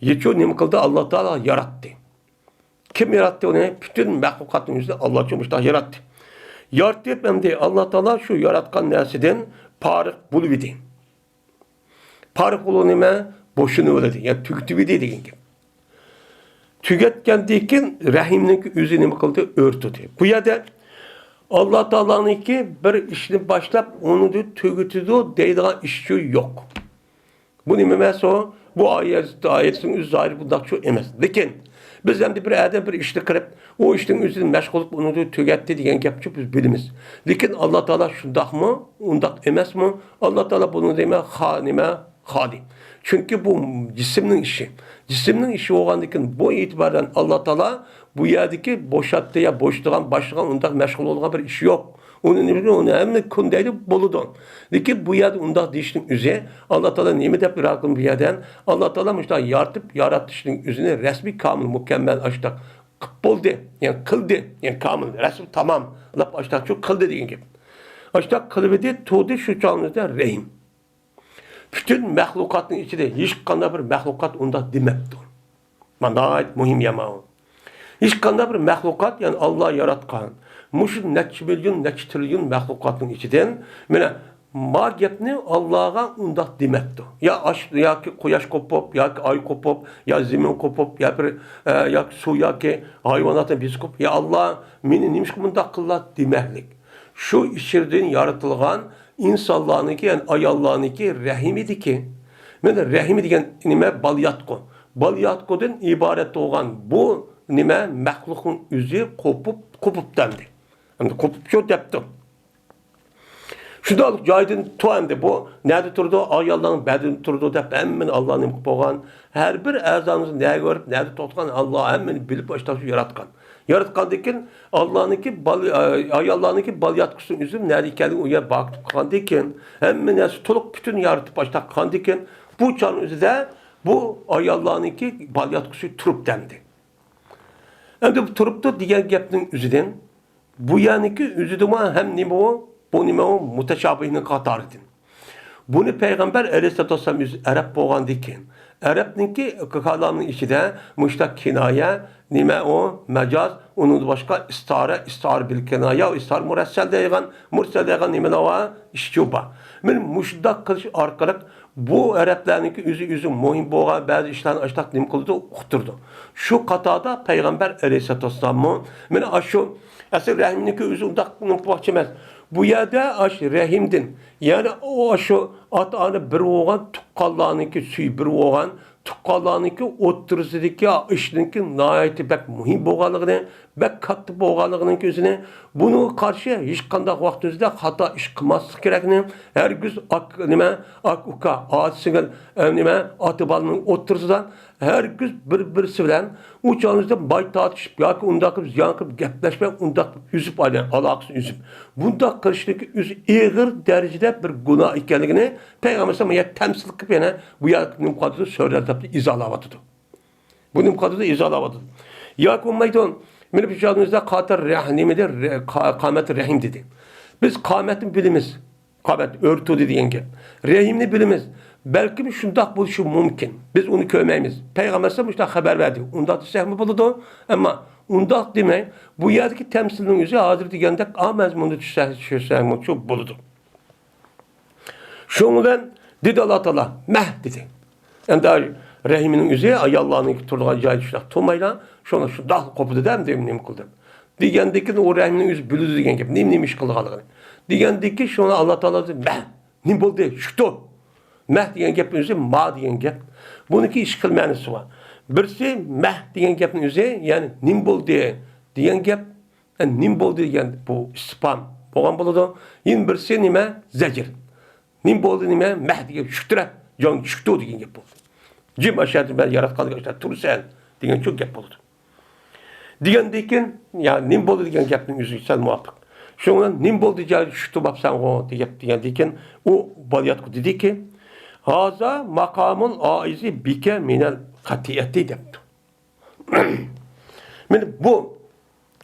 Speaker 1: Yetiyor ne kıldı Allah Teala yarattı. Kim yarattı onu? Bütün mahlukatın yüzünde Allah için müştak yarattı. Yarattı etmem diye Allah Teala şu yaratkan nesiden parık buluvidi. Parık bulu neme? Boşunu öyledi. Yani tüktüvidi dediğin gibi. Tüketkendikin rahimlik yüzünü mü kıldı? Örtüdü. Bu ya da Allah Teala'nın ki bir işini başlap onu da tüketüdü deydiğin işçi yok. Bu ne memesi o? Bu ayetin yüzü zahiri bundan çok emez. Lakin biz hem de bir adam bir işini kırıp o işin yüzünü meşgul olup onu da tüketti diyen yapıcı biz bilimiz. Lakin Allah Teala şundak mı? Ondak emez mi? Allah Teala bunu deme hadi. Çünkü bu cisimnin işi. Cisimnin işi olandıkın bu itibardan Allah Teala bu yerdeki boşalttığı ya boşluğun başlayan ondan meşgul olan bir işi yok. Onu hem kundaydı boludun. Lakin bu yerde ondan dişinin üzeri Allah Teala nimet hep bırakın bir yerden Allah Teala müştah yarattışının üzerine resmi kamil mükemmel açtık. Boldu. Yani kıldı. Yani kamil. Resmi tamam. Allah açtık çok kıldı dediğin gibi. Açtık kılıbıdı tuğdu şu canlıda rehim. Bütün mahlukatın içinde hiç kanda bir mahlukat onda demektir. Bana mühim yama o. Hiç kanda bir mahlukat yani Allah yaratkan. Muşun neç milyon, neç trilyon mahlukatın içinden ma gepni Allah'a onda demektir. Ya ki koyaş kopup, ya ki ay kopup, ya zemin kopup, ya su, ya ki hayvanatın biz kopup. Ya Allah meni nimiş kumunda kıllar demeklik. Şu içirdiğin yaratılgan insanlarınki yani ayallarınki rahimidir ki. Rahimi diyen nime balyatko. Balyatko'dan ibaret olan bu nime mahlukun yüzü kopup dendi. Yani kopup şu depti. Şu da caydın tuğandı bu. Nerede durdu? Ayalların bedeni durdu da hemen Allah'ın imkip olan. Her bir azanızı ne görüp nerede tutkan Allah hemen bilip başta yaratkan. Yaratkandikin Allah'ınki ayallarınki balyatkusun üzüm nerede kendini uya baktık kandikin hemen nesi toluk bütün yaratıp başta kandikin bu canın üzerinde bu ayallarınki balyatkusu turup dendi. Hem de bu turup da diğer gepnin üzerinden bu yaniki üzerinde hem nime o bu nime o muteşabihinin katarıdın. Bunu Peygamber Aleyhisselatü Vesselam Arap boğan dikin. Arap'ınki kalamın içinde müştak kinaya, nime o mecaz, onun başka istar bil kinaya, istar muressel deyigan nime o işçuba. Müştak kılış arkarak bu Araplarınki üzü muhim boğan bazı işlerini açtak nim kıldı, uqturdu. Şu katada Peygamber Aleyhisselatü Vesselam'ın aşı asıl rahiminki üzü undak nupakçemez. Bu yerde aş rahimdin. Yani o aşı atanı bir oğan tukkallarınki suyu bir oğan tuqqanlarniki o'ttirsidagi ishninki nihoyatda bak muhim bo'lganligini, bak katta bo'lganligini o'zini buni qarshi hech qanday vaqtimizda xato ish qilmaslik kerakni, hargiz nima uka singil nima ota bolaning o'ttirsidan hargiz bir-birisi bilan u chog'ingizda boy tortishib yoki undaq qilib ziyon qilib gaplashmay undaq uzib olgan aloqasini uzib bundaq qilishniki o'zi ig'ir darajada bir gunoh ekanligini payg'ambar alayhisalom tamsil qilib yana bu yerning qadri so'ralab izolayotdi. Bu nim qadri izolayotdi. Yoki bo'lmaydi meni bu chog'ingizda qatir rahimidir qomat rahim dedi. Biz qomatni bilamiz. Qomat o'rtudi degan gap. Rahimni bilamiz. Belki şundak bo'lishi mumkin. Biz onu ko'rmaymiz. Payg'ambar alayhisalom shunday xabar berdi. Undaq desakmi bo'ladi, ammo undaq demay, bu yerdagi tamsilning o'zi hozir degandek mazmunda tushsakmi shu bo'ladi. Shundan dedi Alloh taolo, "Mah" dedi. Endi rahimining o'zi ayollarning turgan joyi shunday to'maylar, shuni shunday qopdi dem nim qildi. Degandeki o rahimining o'zi biladi degan gap, nima ish qilganligini. Degandeki shuni Alloh taolo dedi, "Mah, nim bo'ldi? Shukto." Meh degan gapning o'zi ma degan gap. Buniki ish qilmanisi bor. Birisi meh degan gapning o'zi, ya'ni nim bo'ldi degan gap, nim bo'ldi degan bu istifhom bo'lgan bo'ladi. Yin birisi nima? Zajr. Nim bo'ldi nima? Meh degan shuktra, jon shukto degan gap bo'ldi. Jim ashadi ben yaratganlik işte tursan degan çok gap bo'ladi. Degandekin, ya'ni nim bo'ldi degan gapning o'zi sal muvofiq. Shundan nim bo'ldi joyi shukto bo'lsan degandekin u bolyatku dediki, haza makamul aizi bike minel katiyeti depti. Men bu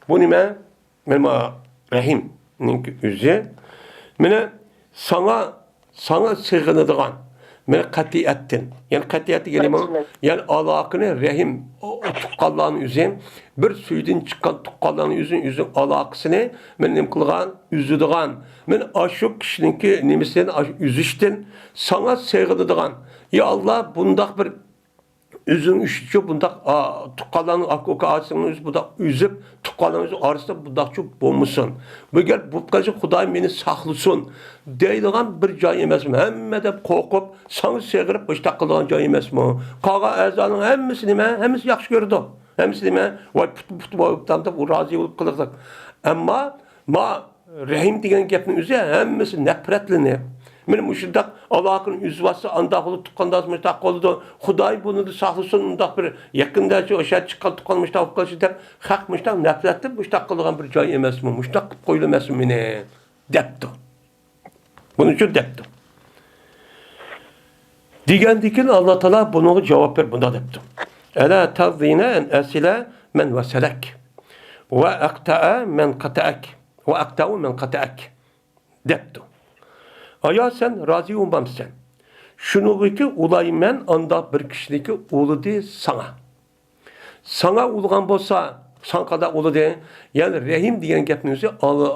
Speaker 1: nime? Benim rahimning o'zi meni sana sığınıdığan meni katiyettin. Yani katiyeti gelimi yani alakını rahim tuqqanlarning o'zi bir suydan chiqqan tuqqanlarning o'zi alaqasini men nim qilgan, üzüdigan. Men aşu kishiniki nimasidan üzüştin sana sığınıdığan. Ya Allah bundaq bir üzün üçü bundaq tuqqanlarning akokasının o'zi bundaq üzüp tuqqanlarning arasında bundaq çok bo'lmasin. Bugar bu qilsa Xudoy meni saqlasin deydigan bir joy emasmi? Hammada qo'rqib, sana sığırıp boshtaq qilgan joy emasmi? Qolgan a'zoning hammasi nima? Hammasi yaxshi ko'rdi. Hammasi nima? Voy put bo'libdi, u rozi bo'lib qildik. Ammo rahim degan gapning o'zi hammasi nafratlanib men mushundaq aloqani uzvasi andaq bo'lib tuqqandan mushtaq qoldi. Xudoy buni saqlasin undaq bir yaqindachi o'sha chiqqan tuqqan mushtaq qilish deb haq mushtaq nafratib mushtaq qilgan bir joy emasmi? Mushtaq qilib qo'yilmasmi meni debdi. Buni uchun debdi. Degandikin Alloh taolo bunga javob ber bunda debdi. Ala tazina an asila men wasalak wa aqta'a men qata'ak wa aqta'u men qata'ak debdi. Aya sen razı olmamsan. Şunu ki ulaymen anda bir kişideki ulu de sana. Sana ulugan bolsa san kadar ulu de yani rahim diyen gapning o'zi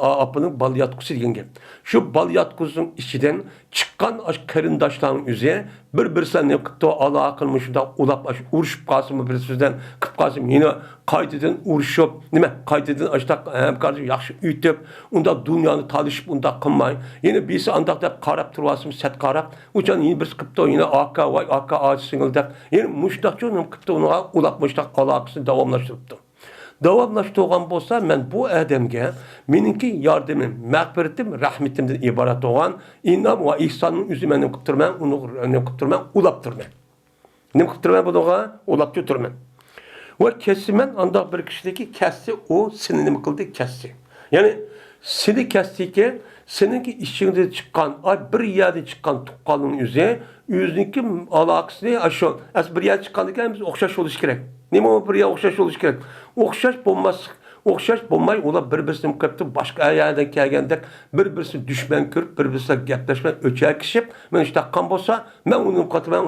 Speaker 1: apının bal yatkusu diyen gap. Şu bal yatkusunun içinden çıkan qarindoshlarning o'zi bir-birisidan ne qildi aloqani shunda ulab urishib qolsin bir-birisidan qilib qolsin yine qaytadan urishib nima qaytadan ashtaq hamkorlik yaxshi uytib unda dunyoni talishib unda qilmay yine birisi andaq deb qarab turasizmi sat qarab uchun yine bir qilibdi yine aka singil deb yine mushtaqchi nim qilibdi uni ulab mushtaq aloqasini davomlashtiribdi. Davamlaştırgan bolsa men bu adamga meniki yordamim, mag'firatim, rahmetimdan iborat bo'lgan inam va ihsonning o'zi meni qilib turman, uni qilib turman, ulab turman. Nima qilib turman bunaqa? Ulab turman. Va kesiman anda bir kishidagi kassi o seni nima qildi? Kassi. Ya'ni seni kassiki seninki ishingda chiqqan, bir yerda chiqqan tuqqanning o'ziniki aloqasini shu bir yerda chiqqandan keyin biz o'xshash bo'lish kerak. Nima bir yerga o'xshash bo'lish kerak. O'xshash bo'lmay ular bir-birini qilibdi, boshqa yerdan kelgandek bir-birini dushman ko'rib, bir-birisiga gaplashmay o'chakishib, men ishtaqan bo'lsa, men uni qotiman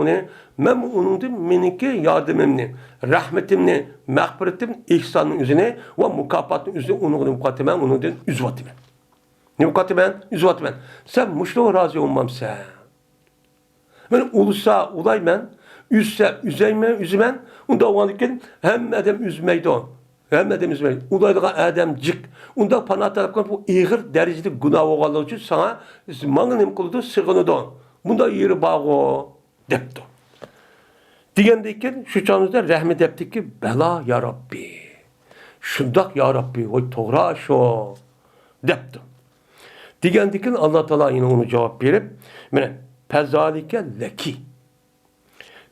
Speaker 1: men uningdan meniki yordamimni, rahmetimni, mag'firatim, ihsonning o'zini va mukofotning o'zini uningdan qotiman, uningdan uzvotiman. Nima qotiman? Uzvotiman. Sen mushlo rozi bo'lmamsan. Men ulayman, üzeymen, unda oğanlıkken hem adam üzmeydi o. Hem adam üzmeydi. Ulaydığa adam cik. Unda pana tarafından bu iğir derecede günah oğanlığı için sana mağın hem kılıdı, sığınıdı. Bunda yeri bağı depti. Degandeki şu çağımızda rahmet ettik bela ya Rabbi. Şundak ya Rabbi, oy toğra şu depti. Degandikin Allah Teala yine onu cevap verip, mene pezalike leki.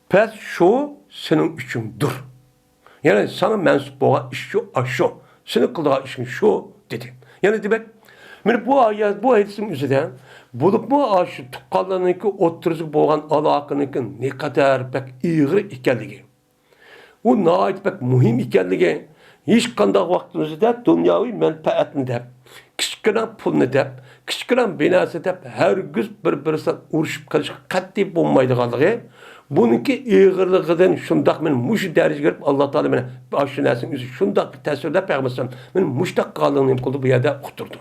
Speaker 1: Pez şu senin üçündür. Yani sana mensup olan iş şu, senin kıldığı işin şu dedi. Yani demek, mene bu ayet, bu hadisin üzerinden bulup mu aşı tukkallarındaki oturucu boğan alakının ne kadar pek iğri ikenligi. O nait pek muhim ikenligi. Hiç kandak vaktinizde dünyavi menfaatini dep, kichkina pulni dep, kichkina binasi dep, hergiz bir-birisidan urushib qilish qat'iy bo'lmaydiganligi, buniki ig'irligidan shundoq men mush darajaga kirib Alloh taolo meni shu narsaning o'zi shundoq bir tasvirlab bermasam, men mushtaq qilganligini qildi bu yerda uqtirdi.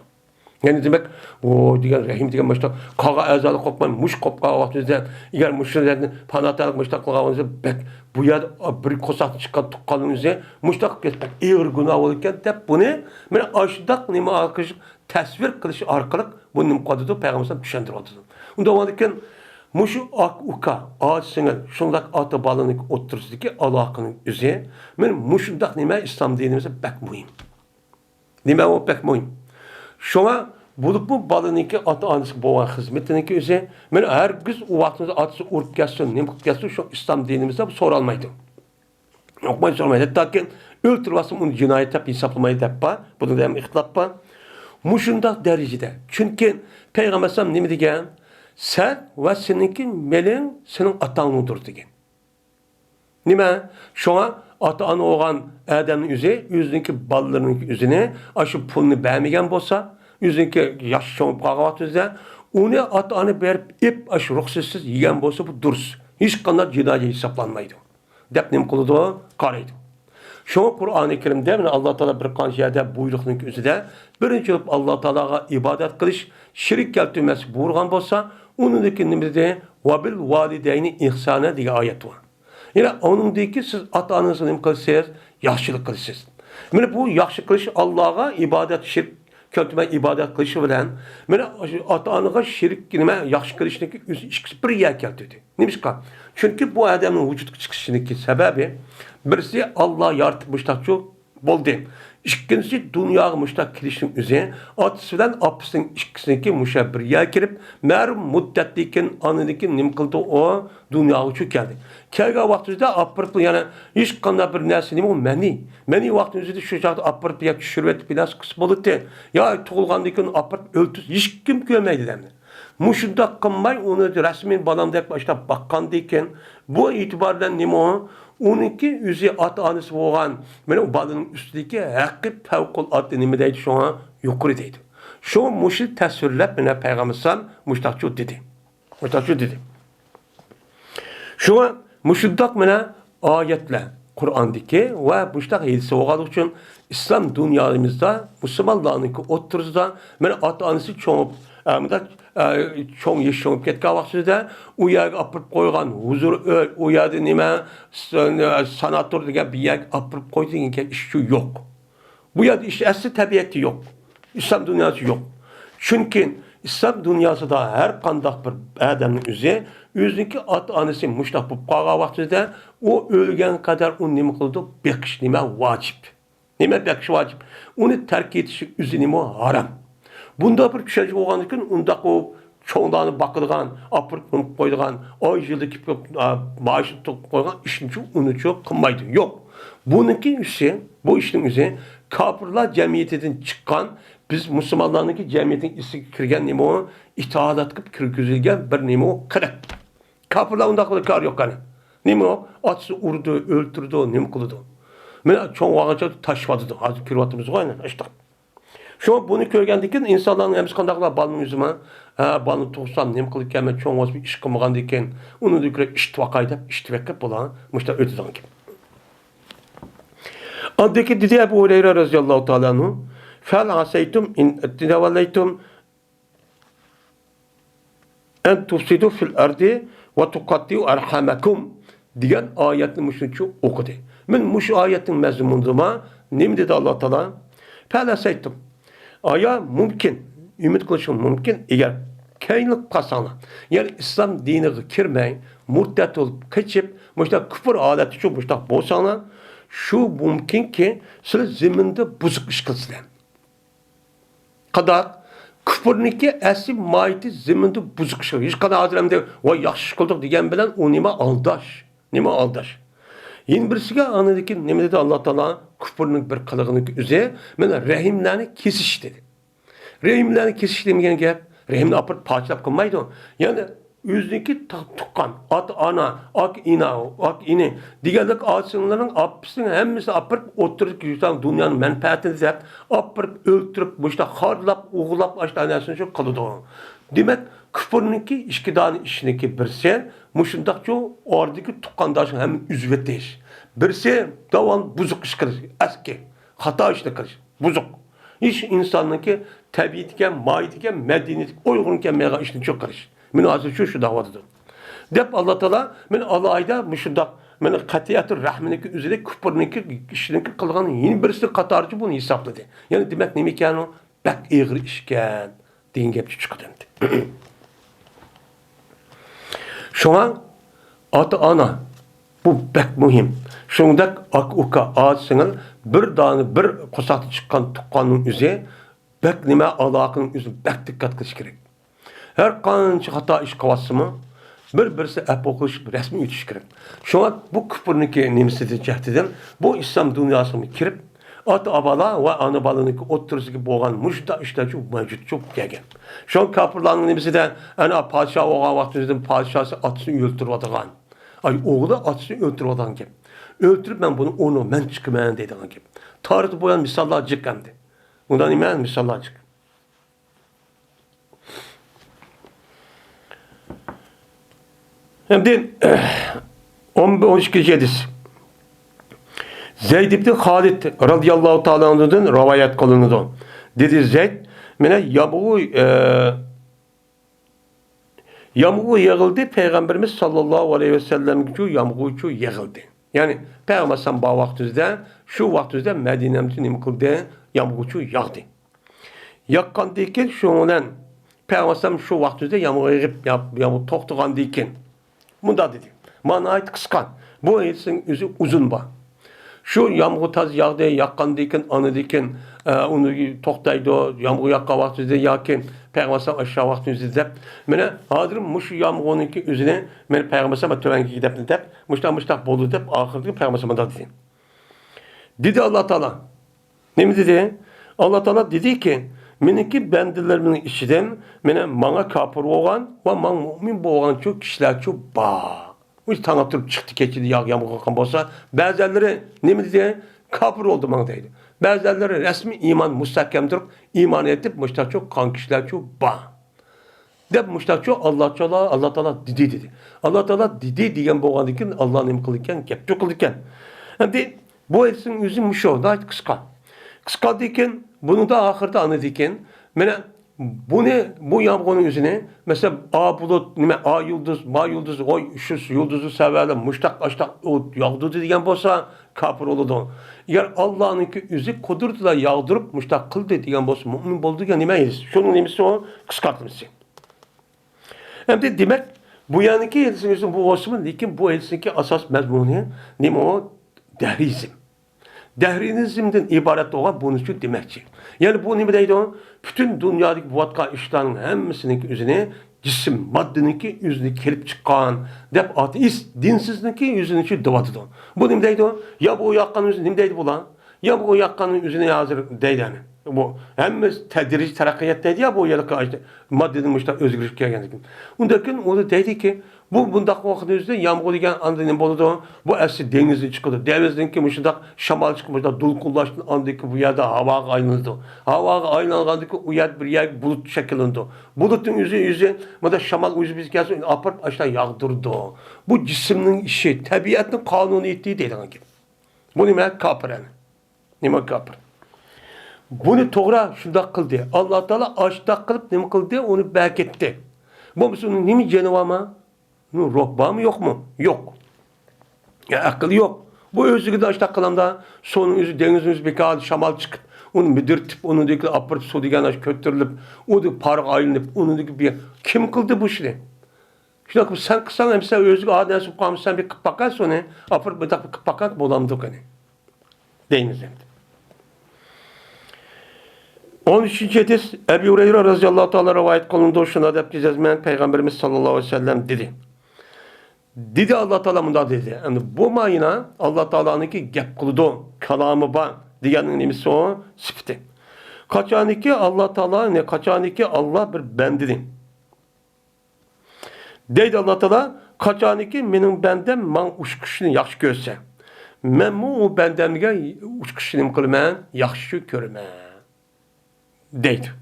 Speaker 1: Yani demek o diyen rahim diyen başta kağa azalı kopman muş kopka vaktimizde eğer muşlardan fanatalık muştak kılağınızda bek bu yer bir kosak çıkan tukkalınızda muştak kesmek ağır günah olurken hep bunu ben aşıdak nime arkadaş tasvir kılışı arkalık bunun kadıdı peygamberimiz düşündürüldü. Onda varken muşu uka ağaçsına şundak atı balınık otururdu ki Allah'ın üzeri ben muşundak nime İslam dinimize pek mühim. Nime o pek mühim. Şuna bulup bu balınınki ata-anası boğan hizmetiniki üzere men hergiz o vaxtında atısı urup gelsin, ne mutlu gelsin şu İslam dinimizde bu sorulmaydı. Okmayı sormaydı. Hatta ki öldürülasın onu cinayet yap, hesaplamayı yapma. Bunu da hem ihtilaf var. Muşunda derecede. Çünkü Peygamber sallam ne mi degen? Sen ve seninki melin senin atanıdır degen. Nime? Şuna ata-ana olan Adem'in yüzündeki ballarının yüzüne aşı pulunu beğenmegen bolsa, yüzündeki yaş çoğun pağavatızda, onu ata-ana berip ip aşı ruhsizsiz yiyen bolsa bu durs. Hiç kadar cinayet hesaplanmaydı. Dep nem kılıdı o, karaydı. Şuna Kur'an-ı Kerim'de Allah Teala bir kanç yerde buyruğunun üzerinde birinci olup Allah Teala'ya ibadet kılış, şirik keltürmesi buyurgan bolsa, onun de vabil valideyni ihsana diye ayet var. Yani onun değil ki siz ata-ananızı ne kılısınız? Yaxşılık kılısınız. Yani bu yaxşı kılış Allah'a ibadet, şirk, keltürme ibadet kılışı bilen, yani ata-anıga şirk, yaxşı kılışındaki ikisi bir yer keltürdi. Neymiş ki? Çünkü bu adamın vücut çıkışındaki sebebi, birisi Allah yaratmışlar çok boldu. İkincisi dünyaya müştak kirişin üzerine atısından apısının ikisindeki müşebbir yer kirip merhum muddetlikin anındaki nim kıldı o dünyaya çökerdi. Kelga vaktimizde apırıp yani hiç kanda bir nesini o meni. Meni vaktimizde şu şartı apırıp ya şürvet biraz kısmı oldu. Ya tuğulgandaki apırıp öltüz hiç kim görmeydi demdi. Muşunda kınmay onu resmin balamda başta bakkandayken bu itibardan nime o? Onunki yüzü ata-anası olan o balının üstündeki hakkı fevkul adlı nimedeydi şu an yukarıdaydı. Şu muşu tasvirlep bana Peygamber sallam muştakçı dedi. Muştakçı dedi. Şu an muşuddak bana ayetle Kur'an'daki ve muştak hadisi olduğu için İslam dünyamızda Müslümanlarınki oturuzda bana ata-anası çoğup çoğun yaşayıp ketken vaxtida u yerga apırıp koygan huzur öl, u yerda nima sanator degan bir yerga apırıp koydu degan iş şu yok. Bu yerda iş asli tabiatı yok. İslam dünyası yok. Çünkü İslam dünyasında her kandak bir adamın yüzündeki ata-anası muştak bu qağa vaxtida o ölgen kadar onu nima kıldı? Bekiş nima vacip. Nima bekiş vacip? Onu terk etişi üzü nima haram. Bunda bir kişilik olan için unda o çoğundan bakılgan, apırıp koyduğun, ay yıldaki maaşı koyduğun işin onu çok kılmaydı. Yok. Bununki ise, bu işin ise kafirler cemiyetinden çıkan, biz Müslümanlarınki cemiyetin isi kirgen nemi o, itaat kıp kirgizilgen bir nemi o kırık. Kafirler onda kadar kar yok yani. Nemi o? Atsı urdu, öldürdü, nemi kılıdı. Ben çoğun vağınca taşvadı. Hazır kirvatımız var yani. İşte. Şu an bunu körgendikken insanların hemsi kandaklar balının yüzüme, balını tuğsam, nem kılıp gelme çoğun olsun bir iş kılmagan dikken, onu da göre iştivakaydı, iştivakkı bulan, müşter ötüden gibi. Andaki dedi Ebu Hureyre razıyallahu ta'ala anhu, fel asaytum in ettinevallaytum en tufsidu fil ardi ve tukattiu erhamakum diyen ayetini müşrikçi okudu. Ben muş ayetin mezmunduğuma, nem dedi Allah ta'ala? Fel asaytum. Aya mümkün, ümit kılışın mümkün eğer keyinlik qasana. Yani İslam diniga kirmay, murtat olup kaçıp, muşta küfür adeti şu muşta bolsana, şu mümkün ki siz ziminde buzuk iş kılsızlar. Kadar küfürniki asli maiti ziminde buzuk iş kılsızlar. Hiç kadar hazırlamda o yaxşı kıldık diyen bilen o nima aldaş. Nima aldaş. Yeni birisiga anadaki nima dedi Allah Teala küfürnün bir kılığını üze, mana rahimlarni kesiş dedi. Rahimlarni kesiş demeyen gap, rahimni apırt parçalap kılmaydı. Yani yüzdeki tuqqan, at ana, ak ina, ak ini, diğerlik ağaçlarının apısının hemmisi apırt oturup yüzden dünyanın menfaatini zep, apırt öldürüp, müşte harlap, uğulap, açtanasını şu kılıdı. Demek küfürnünki işkidanı işiniki birisi, muşundakçı oradaki tuqqandaşın hem üzvetteyiz. Birisi davan buzuk iş kırış, eski, hata işte kırış, buzuk. Hiç insanınki tabiiyetiken, maiyetiken, medeniyetik, uygunken mega işini çok karış. Münasır şu davadıdır. Dep Allah Teala, men Allah ayda müşundak, men katiyatı rahminiki üzere küfürnünki işiniki kılığının yeni birisi katarcı bunu hesapladı. Yani demek ne mekan o? Bak eğri işken, deyin gepçi çıkıdı. Şu an ata ana, bu bek mühim. Şundak ak uka ağaçsının bir dağını bir kusatı çıkan tukkanın üzeri bek nime alakının üzeri bek dikkat kılış gerek. Her kançı hata iş kavası mı birisi epokuluş resmi ütüş gerek. Şu an bu küfürniki nimseti cehdeden bu İslam dünyasını kirip ata abala ve ana balınıki oturusu gibi boğan müşta işte çok mevcut çok gegen. Şu an kapırlarının nimseti ana padişah oğan vaktinde padişahı atısını öldürüp adıgan. Ay oğlu atısını öldürüp adıgan gibi. Öldürüp ben bunu onu ben çıkmayan dedi gibi. Tarihte boyan misallar çıkandı. Bundan imen misallar çık. Hem de 12. hadis. Zeyd ibn Halid radıyallahu ta'ala anh'dan rivayet kılındı. Dedi Zeyd, mene yağmur yağıldı Peygamberimiz sallallahu aleyhi ve sellem gibi yağmur yağıldı. Yani Peygamber bu vaktizde şu vaktizde Medine'mizin imkıldı yağmur yağdı. Yakkan diken şundan Peygamber şu vaktizde yağmur yağıp toxtuğan diken. Bunda dedi. Manayet kıskan. Bu elsin yüzü uzun ba. Şu yağmur taz yağdı, yakkan diken, anı diken, onu toxtaydı, yağmur yakka vaktizde yakken, Peygamber aşağı vaktizde. Mene hadırım muş yağmurunki üzerine, mene Peygamber törenki gidip dep, muştak bolu dep, ahirde Peygamber da dedi. Dedi Allah Teala. Ne mi dedi? Allah Teala dedi ki, meniki bendelerimin içinden, bana kapır olan ve bana mümin olan çok kişiler çok bağ. Hiç tanıtırıp çıktı keçidi yağmur kakan bolsa, bazıları ne mi dedi? Kapır oldu bana dedi. Bazıları resmi iman müstakemdir, iman edip müştak çok kan kişiler çok bağ. Dep müştak çok Allah Teala dedi. Allah Teala dedi diyen boğan diken Allah'ın emkılırken, kepçe kılırken. Hem de bu elsin yüzü müşo, daha kıskan. Kıskan diken, bunu da ahirde anı diken, bu yağmurun yüzüne, mesela A bulut, A yıldız, Ma yıldız, oy şu yıldızı severler, müştak açtak yağdı diyen bolsa kapır oldu. Eğer Allah'ın yüzü kudurdu da yağdırıp müştak kıldı diyen bolsa mümin boldu ya nemeyiz. Şunun nemisi o kıskartması. Hem de demek bu yanıki elsin yüzün bu olsun, lakin bu elsinki asas mezmunu neme o dehrizm. Dehrinizmden ibaret olan bunun için demekçi. Yani bu ne deydi o? Bütün dünyadaki vatka işlerin hemsinin üzerine cisim, maddeninki yüzünü kelip çıkan, dep ateist, dinsizninki yüzünü için dıvatıdı. Bu ne deydi o? Ya bu yakkanın yüzünü ne deydi bu lan? Ya bu yakkanın yüzüne hazır deydi yani. Bu hemimiz tedirici terakkiyattaydı ya bu yılık işte maddenin müşter özgürlük gelgendik. Ondakin o da deydi ki bundak vakit yüzünde yağmur diyen andının boludu. Bu esli denizin çıkıyordu. Denizin ki müşter şamal çıkmıştı. Dulkullaştı andaki bu yerde hava ayrıldı. Hava ayrılgandaki o yer bir yer bulut şekillendi. Bulutun yüzü burada şamal yüzü biz gelsin apart aşağı yağdırdı. Bu cismin işi, tabiatın kanuniyeti değil hangi. Bu ne demek kapır yani. Ne demek kapır? Bunu toğra şunda kıldı. Allah Teala açta kılıp ne kıldı? Onu bereketti. Bu musunun ne mi cenabı ama? Ruh bağ mı yok mu? Yok. Ya akıl yok. Bu özü de açta kılamda sonun yüzü denizin yüzü bir kağıdı şamal çıkıp onu müdürtüp, onu deki apırıp su degen aş kötürülüp, o deki parık ayınıp, onu deki bir kim kıldı bu işini? Şuna sen kısan hem sen özgü aden su kalmış sen bir kıpakan sonra apırıp bir kıpakan bolamdık hani. Deyiniz hem. 13. hadis Ebu Hureyre radıyallahu ta'ala rivayet kılındı. Şuna da diyeceğiz men Peygamberimiz sallallahu aleyhi ve sellem dedi. Dedi Allah Teala bunda dedi. Yani bu mayına Allah Teala'nın ki gap kılıdı, kelamı var. Diğerinin nemisi o sıftı. Kaçan ki Allah Teala ne kaçan ki Allah bir bendidir. Deydi Allah Teala kaçan ki benim bendem man uçkuşunu yaxşı görse. Men bu o bendemge uçkuşunu kılman yaxşı görme. Deydi.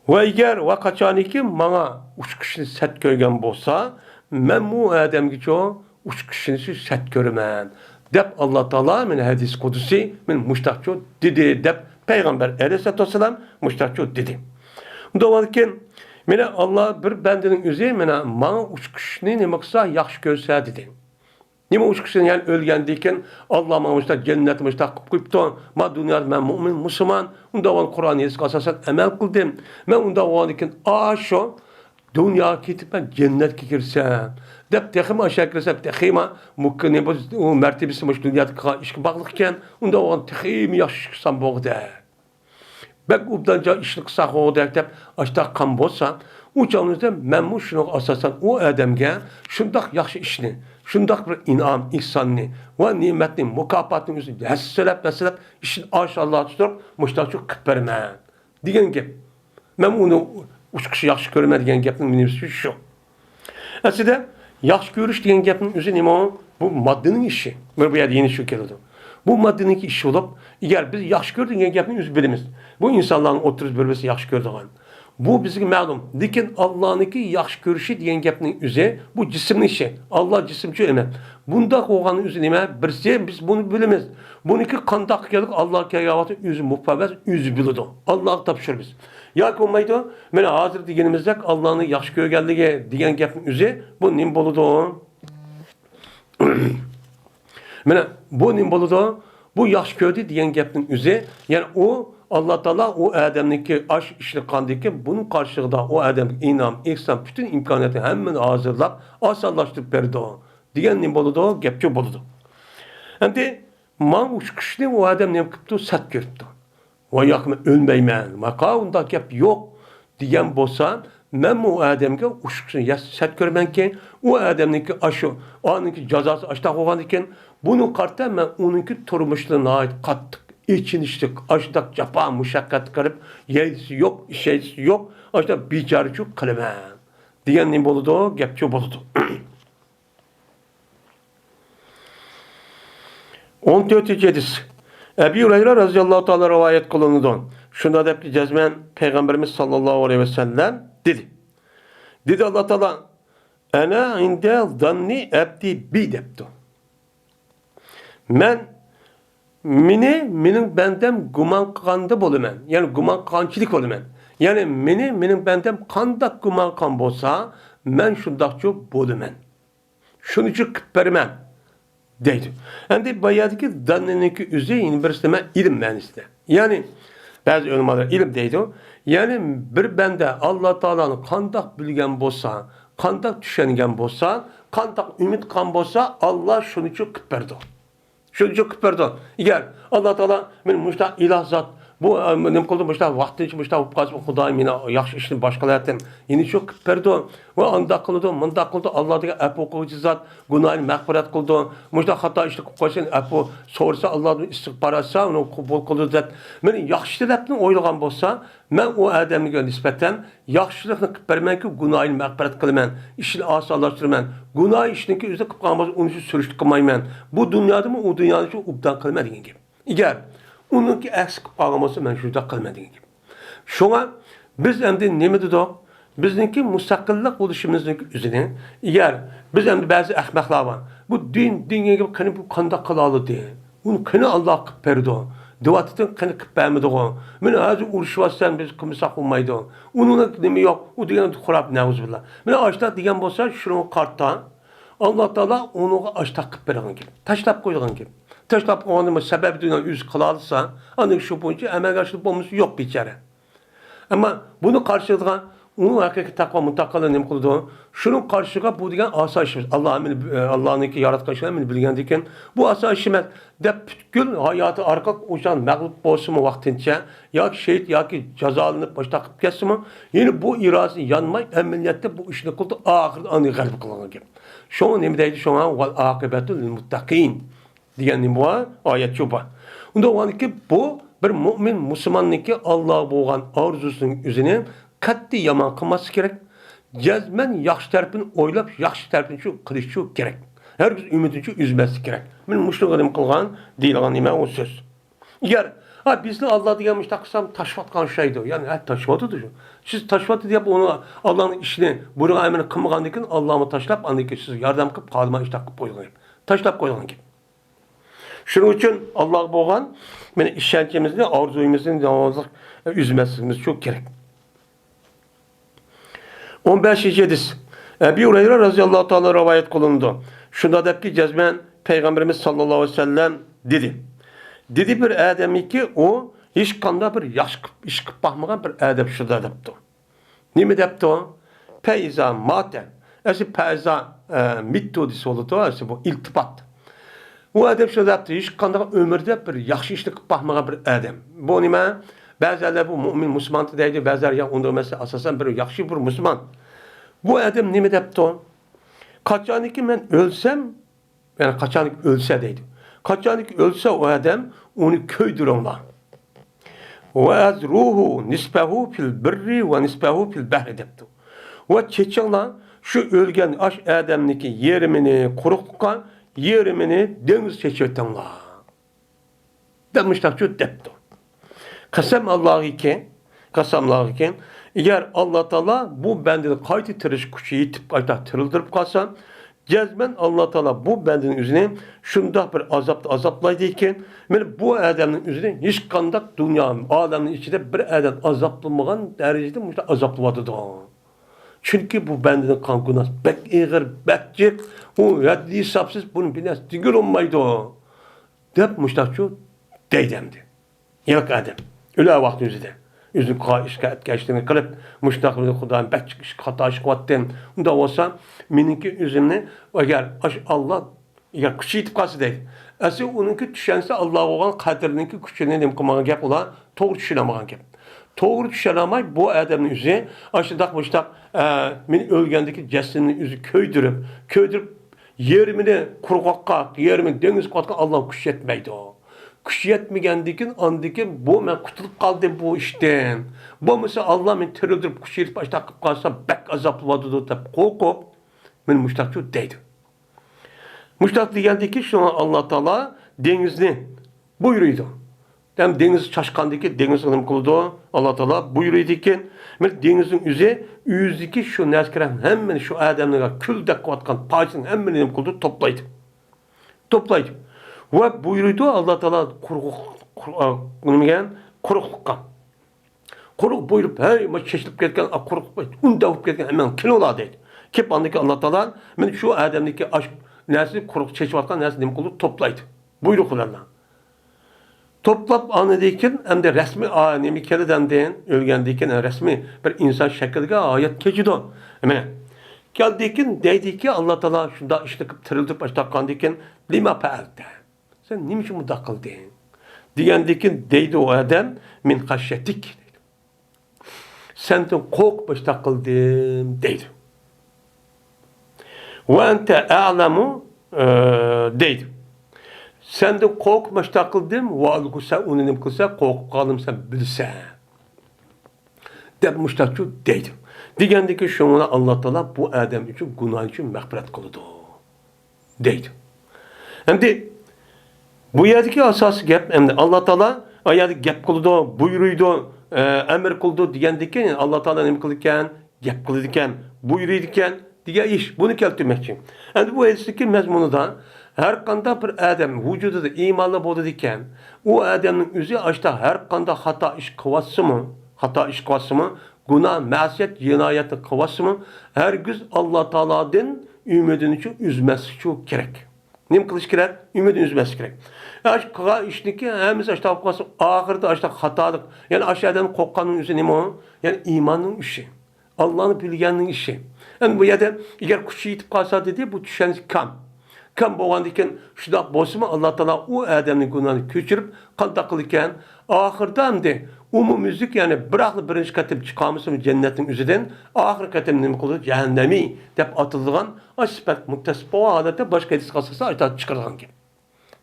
Speaker 1: Ve eğer ve kaçan ki bana uçkuşunu set görgen bolsa men bu adamge çoğu uçkuşunu set görmen. Dep Allah Teala men hadis kudusi men muştakço dedi dep Peygamber aleyhissalatu vesselam muştakço dedi. Dolayısıyla mene Allah bir bendinin üzeri mene bana uçkuşunu ne maksa yaxşı görse dedi. Nima uçkuşun yani ölgendiyken Allah mamışta cennet mamışta kıptı. Ma dünyada ben mümin Müslüman. Unda olan Kur'an yazık asasen emel kıldım. Ben unda olan iken aşo dünya kitip ben cennet girsem. Dep tehim aşağı girsem tehim mümkün ne bu mertebesi maş dünyada işki baklıkken unda olan tehim yaşıksam boğda. Bek ubdanca işlik sağı dep aşta kan bolsa uçağınızda memnun şunu asasen o adamge şundak yaxşı işini şundak bir inam, ihsanını ve nimetini, mukafatını üstüne hesselep işin aşağılağı tutup müştakçı kıpırma. Diyen gep. Ben onu uçkışı yaxşı görme diyen gepin minimisi şu. Aslında yaxşı görüş diyen gepin üzerine bu maddenin işi. Bu yerde yeni şu keledi. Bu maddenin işi olup, eğer biz yaxşı gördük diyen gepin üzü bilimiz. Bu insanların oturup bölmesi yaxşı gördüğün. Bu bizim məlum. Lakin Allah'ınki yaxşı görüşü diyen gepinin üzü bu cisimli işi. Allah cisimçi emen. Bunda koğanın üzü neme? Birisi biz bunu bilemiz. Bununki kandak geldik Allah keyavatı üzü muhfabez üzü bildi. Allah'ı tapşır biz. Ya olmaydı. Mene hazır diyenimizde Allah'ın yaxşı görgeldiği diyen gepinin üzü bu nim boludu. Mene bu nim boludu. Bu yaxşı gördü diyen gepinin üzü yani o Allah Teala o Adem'deki aş işli kandaki bunun karşılığında o Adem inam, ihsan bütün imkaniyatı hemen hazırlap asallaştırıp verdi o. Diyen ne boludu? Gepçe boludu. Hem de man uçkışlı o Adem ne yapıptı? Sat görüptü. O yakma ölmeymen. Makavunda gep yok diyen bolsa men o Adem'e uçkışını ya sat görmen ki o Adem'deki aşı, o anınki cazası aşta koğan iken bunun kartı ben onunki turmuşluğuna ait kattık. İçin içtik, açtık, capa, muşakkat kırıp, yerisi yok, şeysi yok, açtık bicarıcı kaleme. Diyen ne boludu? Gepçe boludu. 14. hadis. Ebu Hureyre radıyallahu ta'ala rivayet kılındı. Şunda da hep cezmen Peygamberimiz sallallahu aleyhi ve sellem dedi. Dedi Allah Teala, "Ana inde zanni abdi bi" depti. Mening bendem guman qilganda bo'laman. Yani guman qilganchilik bo'laman. Yani mening bendem qanday guman qilgan bo'lsa, men shundaqcha bo'laman. Shuning uchun qilib beraman deydi. Endi boyadagi danniniki o'zi universitema ilm ma'nosida. Yani bazı ulemolar ilm deydi. Yani bir bende Allah Taolani qanday bilgan bo'lsa, qanday tushungan bo'lsa, qanday umid qilgan bo'lsa, Allah shuning uchun qilib berdi. Şunu çok pardon. Eğer Allah Teala benim müştak ilah zat bu ne kıldı müştak vakti için müştak upkaz Xudayım yine yaxşı işini başkalardan yine çok pardon. Ve anda kıldı, manda kıldı. Allah diye apu koyucu zat günahını mağfiret kıldı. Müştak hata işte koysun apu sorsa Allah'ın istiğfar etse onu kabul kıldı zat. Men yaxşılıkını oylagan bolsa men o adamga nispeten yaxşılıkını qilib bermen ki günahını mağfiret kılman. İşini asallaştırman. Günah işiniki üzerinde qilib qalmaz onu sürüştük qilmayman. Bu dünyada mı o dünyada şu ubdan qilma degan gap. Eğer onunki əks qilib qalmasa men şunda qilma degan gap. Şuna biz endi nima dedik? Bizniki mustaqillik bo'lishimizniki o'zini eğer biz endi ba'zi ahmoqlar bor. Bu dinga qani bu qanday qila oladi? Uni qani Alloh qilib berdi. Devatdan qani qilib bermadi. Meni hozir urushyapsan biz qilmasak bo'lmaydi. Uning nima yo'q? U degan xurab navzbillah. Meni ashta degan bo'lsa shuni qartdan Allah Taala onu ashta qilib bergan gap. Tashlab qo'ygan gap. Taşlap qo'yganning sababi bilan o'zi qila olsa, ana shu bo'yicha amalga oshirib bo'lmasa yo'q bechara. Ammo buni qarshilaydigan u haqiqiy taqvo mutaqallar nima qildi? Shuning qarshiga bu degan osoyishimiz. Allohniki yaratganini bilgandan keyin bu osoyish emas deb butkul hayoti orqali o'shan mag'lub bo'lsimi vaqtincha yoki shahid yoki jazolanib boshqa qilib ketsinmi, yine bu irodasi yanmay amaliyotda bu ishni qildi, oxirida uni g'alab qilgan gap. Shuni nima deydi? Shuna val aqibatu lil muttaqin degan nima bor? Oyat shu bor. Unda o'niki bu bir mo'min musulmonniki Alloh bo'lgan orzusining o'zini qat'iy yomon qilmaslik kerak. Jazman yaxshi tarafini o'ylab, yaxshi tarafini shu qilish shu kerak. Herkes ümidini shu üzmaslik kerak. Men mushlig'im qilgan deyilgan nima o so'z. Agar bizni Alloh degan mustaqsam tashvatgan şeydi. Yani tashvatdi shu. Siz tashvatdi deb onu Allohning ishini buyruq amrini qilmagandan keyin Allohni tashlab, andan keyin siz yordam qilib qolma ish qilib qo'ygan. Tashlab qo'ygan ki. Shuning uchun Alloh bo'lgan meni ishonchimizni, orzuyimizni davomli üzmasligimiz çok kerak. 15. hadis. Ebu Hureyre radıyallahu ta'ala rivayet kılındı. Şunda da ki cezmen Peygamberimiz sallallahu aleyhi ve sellem dedi. Dedi bir ademi ki o hiç kanda bir yaş iş kıp bakmagan bir adem şurada depti. Ne mi depti o? Peyza mate. Esi peyza mittu disi oldu. Esi bu iltifat. O adem şurada depti. Hiç kanda ömürde bir yaxşı işini kıp bakmagan bir adem. Bu nime? Bazıları bu mümin Müslüman deydi. Bazıları ya onda mesela asasen bir yaxşı bir Müslüman. Bu adam ne mi depti o? Kaçaniki ben ölsem, yani kaçaniki ölse deydi. Kaçaniki ölse o adam onu köydür onunla. Ve azruhu nisbehu fil birri ve nisbehu fil behri depti. Ve çeçenla şu ölgen aş adamniki yerimini kurukluğa, yerimini deniz çeçetenla. Demişler şu depti. Kasem Allah'ı ki, eğer Allah Teala bu bendini kayıt tırış kuşu yitip kayıta tırıldırıp kalsa, cezmen Allah Teala bu bendinin üzerine şunda bir azaplaydı iken, bu adamın üzerine hiç kandak dünyanın, aleminin içinde bir adam azaplanmayan derecede azaplıvadı da. Çünkü bu bendinin kan günahı bek eğir, bekcik, o reddi hesapsız bunun bilmez, digil olmaydı o. Dep müştakçı deydemdi. Yok adam. Öyle vakti üzerinde. Yüzünü işgal geçtiğini kılıp, müştakilini Kuday'ın bekçik hata işkavatten, onda olsa, meninki üzümünü, eğer Allah, eğer küçü yitip kalsı değil. Esi onunki düşense Allah olan kaderininki küçüğüne demkamağa gep olan, doğru düşüremağın gep. Doğru düşüremay, bu adamın yüzü, aşırdak men ölgendeki cesedinin yüzü köydürüp, yerimini kurgakka, yerimini deniz katka Allah küçü yetmeydi o. Küçü yetmegendikin andikin bu men kutulup kaldım bu işten. Bu mesela Allah men teröldürüp küçü yetip başta akıp kalsa bek azaplı vadıdı da korkup men müştakçı deydi. Müştak diyendiki şu an Allah Teala denizini buyuruydu. Hem deniz çaşkandaki deniz hanım kıldı Allah Teala buyuruydu ki denizin yüzdeki şu neskeren hemen şu adamlara külde kuatkan payısın hemen hanım kıldı toplaydı. Ve buyurdu Allah Teala kuruklukka. Kuruk buyurup hey maç çeşitip ketken kuruk undavıp ketken hemen kinola deydi. Kep andaki Allah Teala men şu adamdaki aşk nersi kuruk çeşip atkan nersi demek olur toplaydı. Buyruk ularla. Toplap anladıyken hem de resmi nemi keliden deyin ölgendiyken resmi bir insan şekilde ayet keçidi. Hemen geldiyken deydi ki Allah Teala şunda işte tırıldıp başlakkandıyken lima fa'alte. Sen niçin bu dakıldın? Diyendikin deydi o adam min haşyetik deydi. Senden korkmuş takıldım deydi. Ve ente a'lemu deydi. Senden korkmuş takıldım ve algısa ununim kılsa korkup kaldım sen bilsen. Demiş takçı deydi. Diyendikin şuna Allah Teala bu adam için günah için mağfiret kıldı. Deydi. Hem de bu yerdeki asası gap hem de Allah Teala ayet gap kıldı, buyuruydu, emir kıldı diyendiki Allah Teala ne kılırken, gap kılırken, buyuruyduken diye iş bunu keltirmek için. Yani bu hadisteki mezmunu da her kanda bir adam vücudu da imanlı buldu diken o adamın yüzü açta her kanda hata iş kıvası mı, günah, masiyet, cinayeti kıvası mı, her gün Allah Teala'dan ümidini için üzmesi çok gerek. Nima qilish kerak? Ümidini üzmesi kerak. Qilgan ishniki hammasi ashta olib qolsa, oxirida ashta xatolik. Ya'ni ashyadan qo'rqqanning o'zi nima? Ya'ni iymonning ishi. Allohni bilganning ishi. Endi bu yerda agar kuchi yetib qolsa dedi, bu tushunish kam. Kam bo'lgandan keyin shundoq bo'lsa-mi, Alloh taolo u odamning gunohini kechirib, qanday qilgan? Oxirida hamda umumizlik, ya'ni birinchi qatim chiqamiz jannatning o'zidan, oxirgi qatim nima qildi? Jahannamiy deb atilgan sifat muttasif holatda boshqa hadis qilsa aytib chiqargan gap.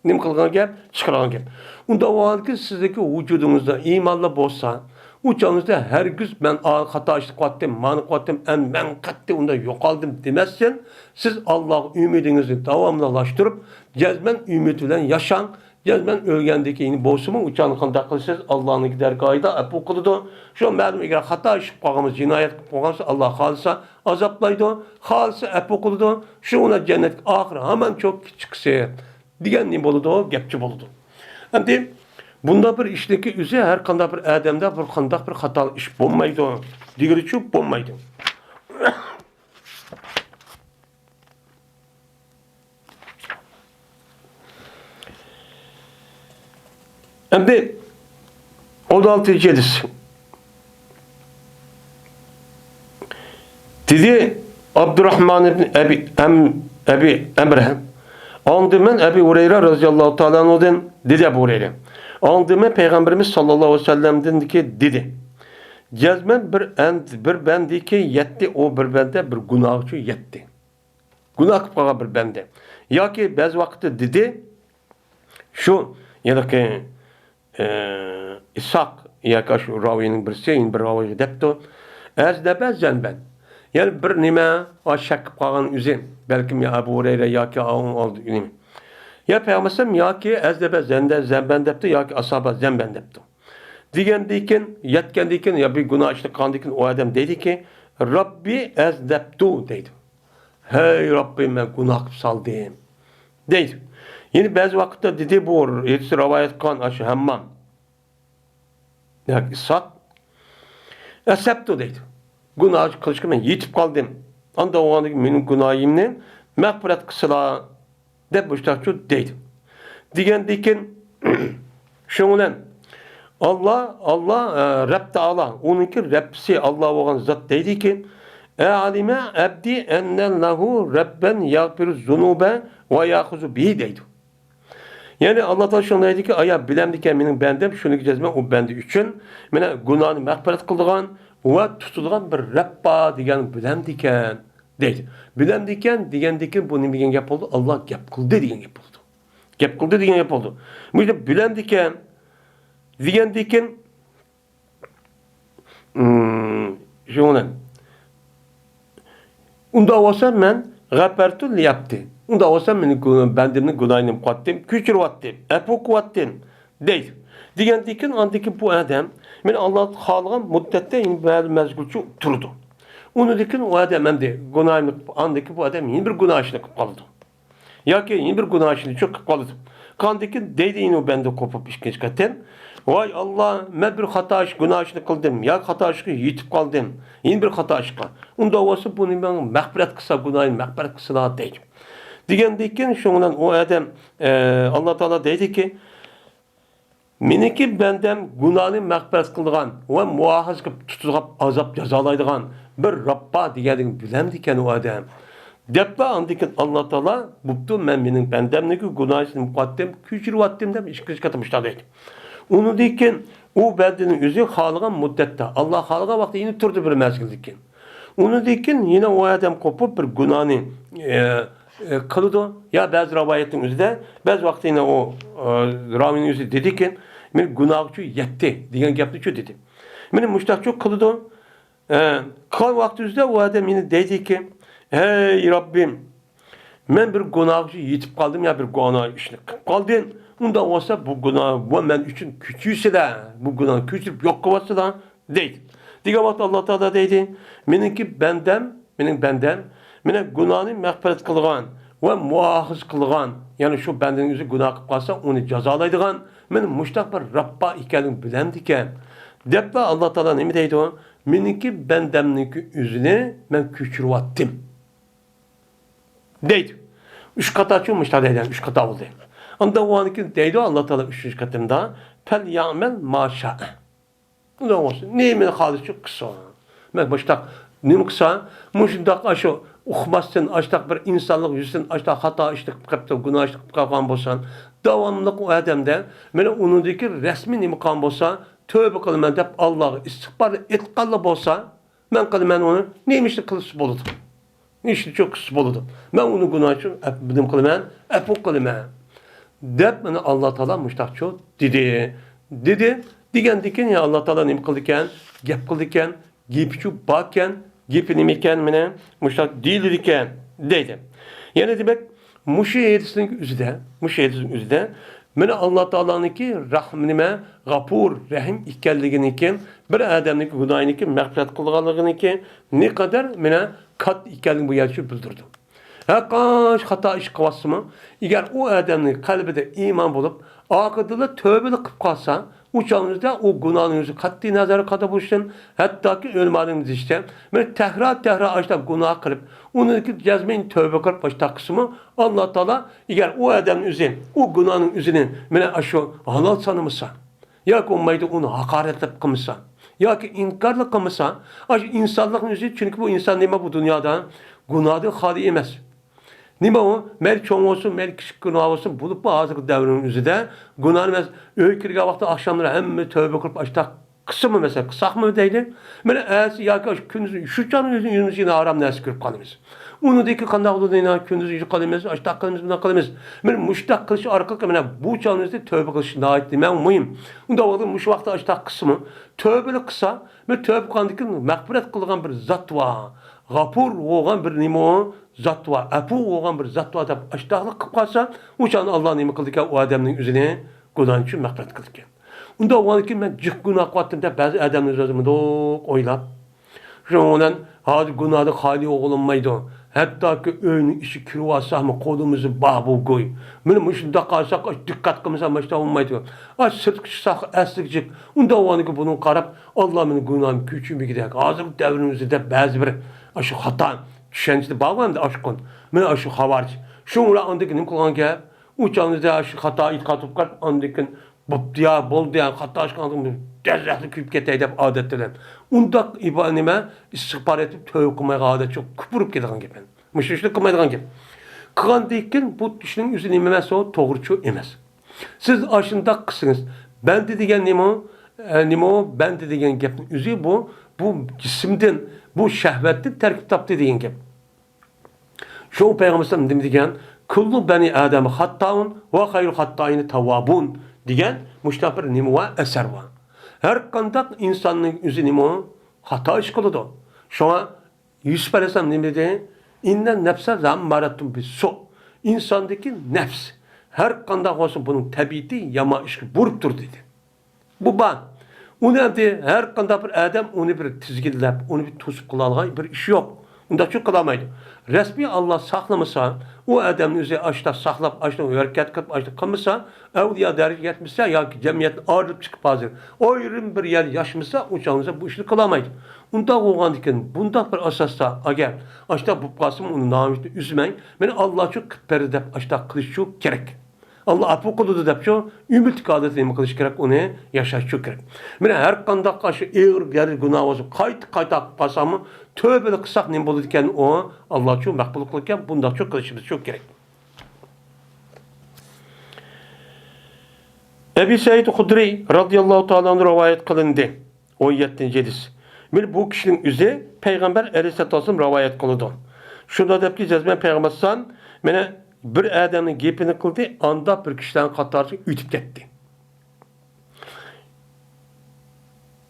Speaker 1: Nima qilgan gap? Chiqargan gap. Unda o'yki sizdagi vujudingizda iymonli bo'lsa, uçağınızda her gün ben hata işlik ettim, mani ettim, ben kattı onda yok aldım demezsen, siz Allah ümidinizi devamlılaştırıp, cezmen ümidüyle yaşan, cezmen ölgendeki ini bozumun uçağını kanda kılsız, Allah'ın gider gayda, bu kılıdı. Şu məlum eğer hata işlik koyağımız, cinayet koyağımız, Allah halisa azaplaydı, halisa bu kılıdı. Şu ona cennet ahire hemen çok çıksa, diyen ne boludu, gepçi boludu. Hem bunda bir işteki üzü her kanda bir adamda bir kanda bir hatalı iş bulmaydı. Digri çok bulmaydı. Şimdi 16. hadis. Dedi Abdurrahman ibn Ebi Emre. Andımen Ebi Hureyre radıyallahu ta'ala anhu'dan dedi Ebu Hureyre. Andımen Peygamberimiz sallallahu aleyhi ve sellem'den ki dedi. Cezmen bir bendi ki yetti, o bir bende bir günahçı yetti. Günah kıpkağa bir bende. Ya ki bazı vakitte dedi, şu ya ki İshak ya ki şu ravinin birisi, bir ravi depti. Ez de bezden ben. Yani bir nime aşak kıpkağın üzüm. Belki ya Ebu Hureyre ya ki ağın aldı nime. Ya Peygamberim ya ki ez de bezden zemben depti ya ki ashaba zemben depti. Digendiyken, yetkendiyken ya bir günah işte kandiyken o adam dedi ki Rabbi ez deptu dedi. Hey Rabbim ben günah saldım. Dedi. Yine bazı vakitte dedi bu yetisi rivayet kan aşı hammam. Yani İshak eseptu dedi. Günah kılışkı ben yitip kaldım. Anda o anda benim günahımla mağfiret kısıla de baştakçı dedi. Digendiyken şundan Allah Rab Teala onunki Rabsi Allah olan zat dedi ki alime abdi ennellahu rabben yagfiru zunube ve yahuzu bihi dedi. Yani Allah Teala şunu dedi ki aya bilemdiken benim bendem şunu gideceğim o bendi üçün mene günahını mağfiret kıldığan ve tutulgan bir Rabba diyen bilemdiken dedi. Bilemdiken digendeki bu ne gap oldu? Allah gap kıldı diyen gap oldu. Gap kıldı diyen gap oldu. Bu işte bilemdiken digendiyken şundan unda olsa ben gafartu yaptı. Unda olsa benim bendimin günahını kattım, küçür vattım, epok vattım değil. Digendiyken andaki bu adam ben Allah halıgan müddette in mezgulçu turdu. Onu dikin o adam hem de günahını andaki bu adam yine bir günahını kaldı. Ya ki yine bir günahını çok kaldı. Kandaki deydi yine bende kopup işkeç katen. Vay Allah, ben bir hata iş, günah işini kıldım. Ya hata işi yitip kaldım. Yine bir hata işi kaldım. Onda olsa bunu ben mağfiret kısa, günahını mağfiret kısa daha deydim. Digendiyken şundan o adam Allah Teala dedi ki meniki bendem günahını mağfiret kıldıgan ve muahaz kılıp tutulgap azap cazalaydıgan bir Rabba diyen bilemdiken o adam. Deppa andikin Allah Teala buptu benim bendemdeki günahını mukaddim, küçür vattim dem işkiz katmışlar dedi. Onu deyken o beldenin yüzü halıgan müddette. Allah halıga vakti yine turdu bir mezgildikken. Onu deyken yine o adam kopup bir günahını kılıdı. Ya bazı ravayetin yüzü bazı vakti yine o ravinin yüzü dedikken benim günahçı yetti. Diyen yaptı şu dedi. Benim müştakçı kılıdı. Kal vakti yüzde o adam yine dedi ki hey Rabbim ben bir günahçı yitip kaldım ya bir günah işini kaldım. Unda olsa bu günah bu ben için küçüyse de bu günah küçülüp yok kovası da değil. Diğer vakit Allah Teala dedi. Benim benden günahını mağfiret kılgan ve muahız kılgan yani şu benden yüzü günah kılıp kalsa onu cazalaydıgan benim müştak bir Rabba ikalim bilemdiken depte Allah Teala ne mi deydi o? Benimki bendemdeki yüzünü ben küçülüp attım. Deydi. Üç kata açılmış da deyden, üç kata oldu. Anda o anki deydi Allah Teala üçüncü katında fel ya'mel maşa. Ne olsun? Neyimin halı çok kısa. Ben başta ne kısa? Muşundak aşı uxmasın, açtak bir insanlık yüzün, açtak hata iştik, kapta günah iştik, kalkan bolsan, davamlılık o adamda, mene onundaki resmi nimkan bolsa, tövbe kılmen dep Allah'ı istikbar etkalı bolsa, ben kılmen onu neymişti kılısı boludu. İşte çok kısa boludu. Ben onu günahçı, benim kılmen, epu kılmen. Dep bana Allah Teala müştakçı dedi. Dedi, diken ya Allah Teala nim kıldıken, gep kıldıken, gipçu bakken, gipini miken mine müştak değildiken dedi. Yani demek müşehidisinin üzüde, mene Allah Teala'nınki rahmine gafur, rahim ikkelligini ki, bir adamniki günahını ki, mağfiret kılganlığını ki, ne kadar mene kat ikkelliğini bu yerçi bildirdi. Kaç hata iş kıvası mı? Eğer o adamın kalbide iman bulup, akıdılı tövbeli kıp kalsa, uçağınızda o günahınızı katli nazarı kata buluşsun, hatta ki ölmadığınız işte, böyle tehrar açta günah kılıp, onunki cezmeyin tövbe kılıp başta kısmı, Allah Teala, eğer o adamın üzerine, o günahın üzerine, böyle aşı halal sanımızsa, ya ki ummaydı onu hakaretle kılmışsa, ya ki inkarla kılmışsa, insanlıkın üzerine, çünkü bu insan neyme bu dünyada, günahı hali emez. Nima o? Mel çoğun olsun, mel küçük günah olsun. Bulup bu hazır devrinin yüzüde günah emez. Öykürge vakti akşamları hem tövbe kılıp açta kısa mı mesela? Kısak mı deydi? Böyle eğer ya ki kündüz şu canın yüzünü yine haram neresi görüp kalımız. Onu da ki kandak olduğu yine kündüz yüzü kalımız, açta kalımız, buna kalımız. Böyle müştak kılışı arka kamera bu canın yüzünde tövbe kılışı nait değil. Ben mühim. Onda oldu muş vakti açta kısmı. Tövbeli kısa ve tövbe kandıkın mağfiret kılgan bir zat var. Gafur olan bir nimo zat var. Afu olan bir zat var. Açtağlık kıp kalsa uçağın Allah'ın nimi kıldık ya o adamın üzerine günah için mağfiret kıldık ya. Onda o an ki ben cık günah kıvattım da bazı adamın üzerinde oylap. Şu olan hadi günahda hali olunmaydı. Hatta ki öğünün işi kırvasa mı kolumuzu bağbu koy. Benim işimde kalsak dikkat kılmasa başta olmaydı. Sırt kışsak eslikcik. Onda o an ki bunun karab Allah'ın günahım küçüğümü gider. Hazır devrimizde bazı bir aşı hata düşençli bağlamda aşkın. Ben aşı havarç. Şunla andaki nim kılan ki uçağınızda aşı hata itkatıp kalp andaki diya bol diya hata aşkın derrahlı küp ketey dep adettiler. Unda ibanime istihbar etip tövbe kılmaya adet çok küpürüp giden gibi. Müşriklik kılmaydigan gibi. Kılan deyken bu düşünün üzerine emesi o doğruçu emez. Siz aşında kısınız. Ben dediğin nimo ben dediğin gepin üzü bu cisimden bu şehvetten terkip taptı dediğin gep. Şu Peygamber'in demişken kullu bani Adem hattaun ve hayrul hattaini tawwabun diyen müştahbir nimo eser var. Her kandak insanın üzü nimo hata iş kılıdı. Şu an Yusuf Aleyhisselam ne dedi? İnnen nefse zammaratun bis su. İnsandaki nefs. Her kandak olsun bunun tabiiti yama işi buruptur dedi. Bu ban. Onu dedi her kandak bir adam onu bir tizgillep, onu bir tusup kılalga bir iş yok. Onda çok kılamaydı. Resmi Allah saklamasa, o adamın üzeri açta saklap, açta hareket kılıp, açta kılmışsa, evliya derece yetmişse ya ki cemiyetin ağırlıp çıkıp hazır. O ürün bir yer yaşmışsa, uçağınıza bu işini kılamaydı. Onda oğlan diken, bunda bir asasta, ager, açta bu kasım onu namişte üzmeyin, beni Allah çok kıperi dep, açta kılıç çok gerek. Allah apu kılıdı dep şu, ümit kadetini kılıç gerek, onu yaşaş çok gerek. Beni her kandak karşı eğir gelir günah olsun, kayta kasamı, tövbeli kısak ne buldu diken o, Allah çok makbul kılırken, bunda çok kılıçımız çok gerek. Ebu Said Hudri radıyallahu ta'ala rivayet kılındı. 17. hadis. Bir bu kişinin üzeri Peygamber Aleyhisselatü Vesselam rivayet kıldı. Şunda dep ki cezmen Peygamber san mene bir adamın gepini kıldı, anda bir kişiden katarcı ütüp gitti.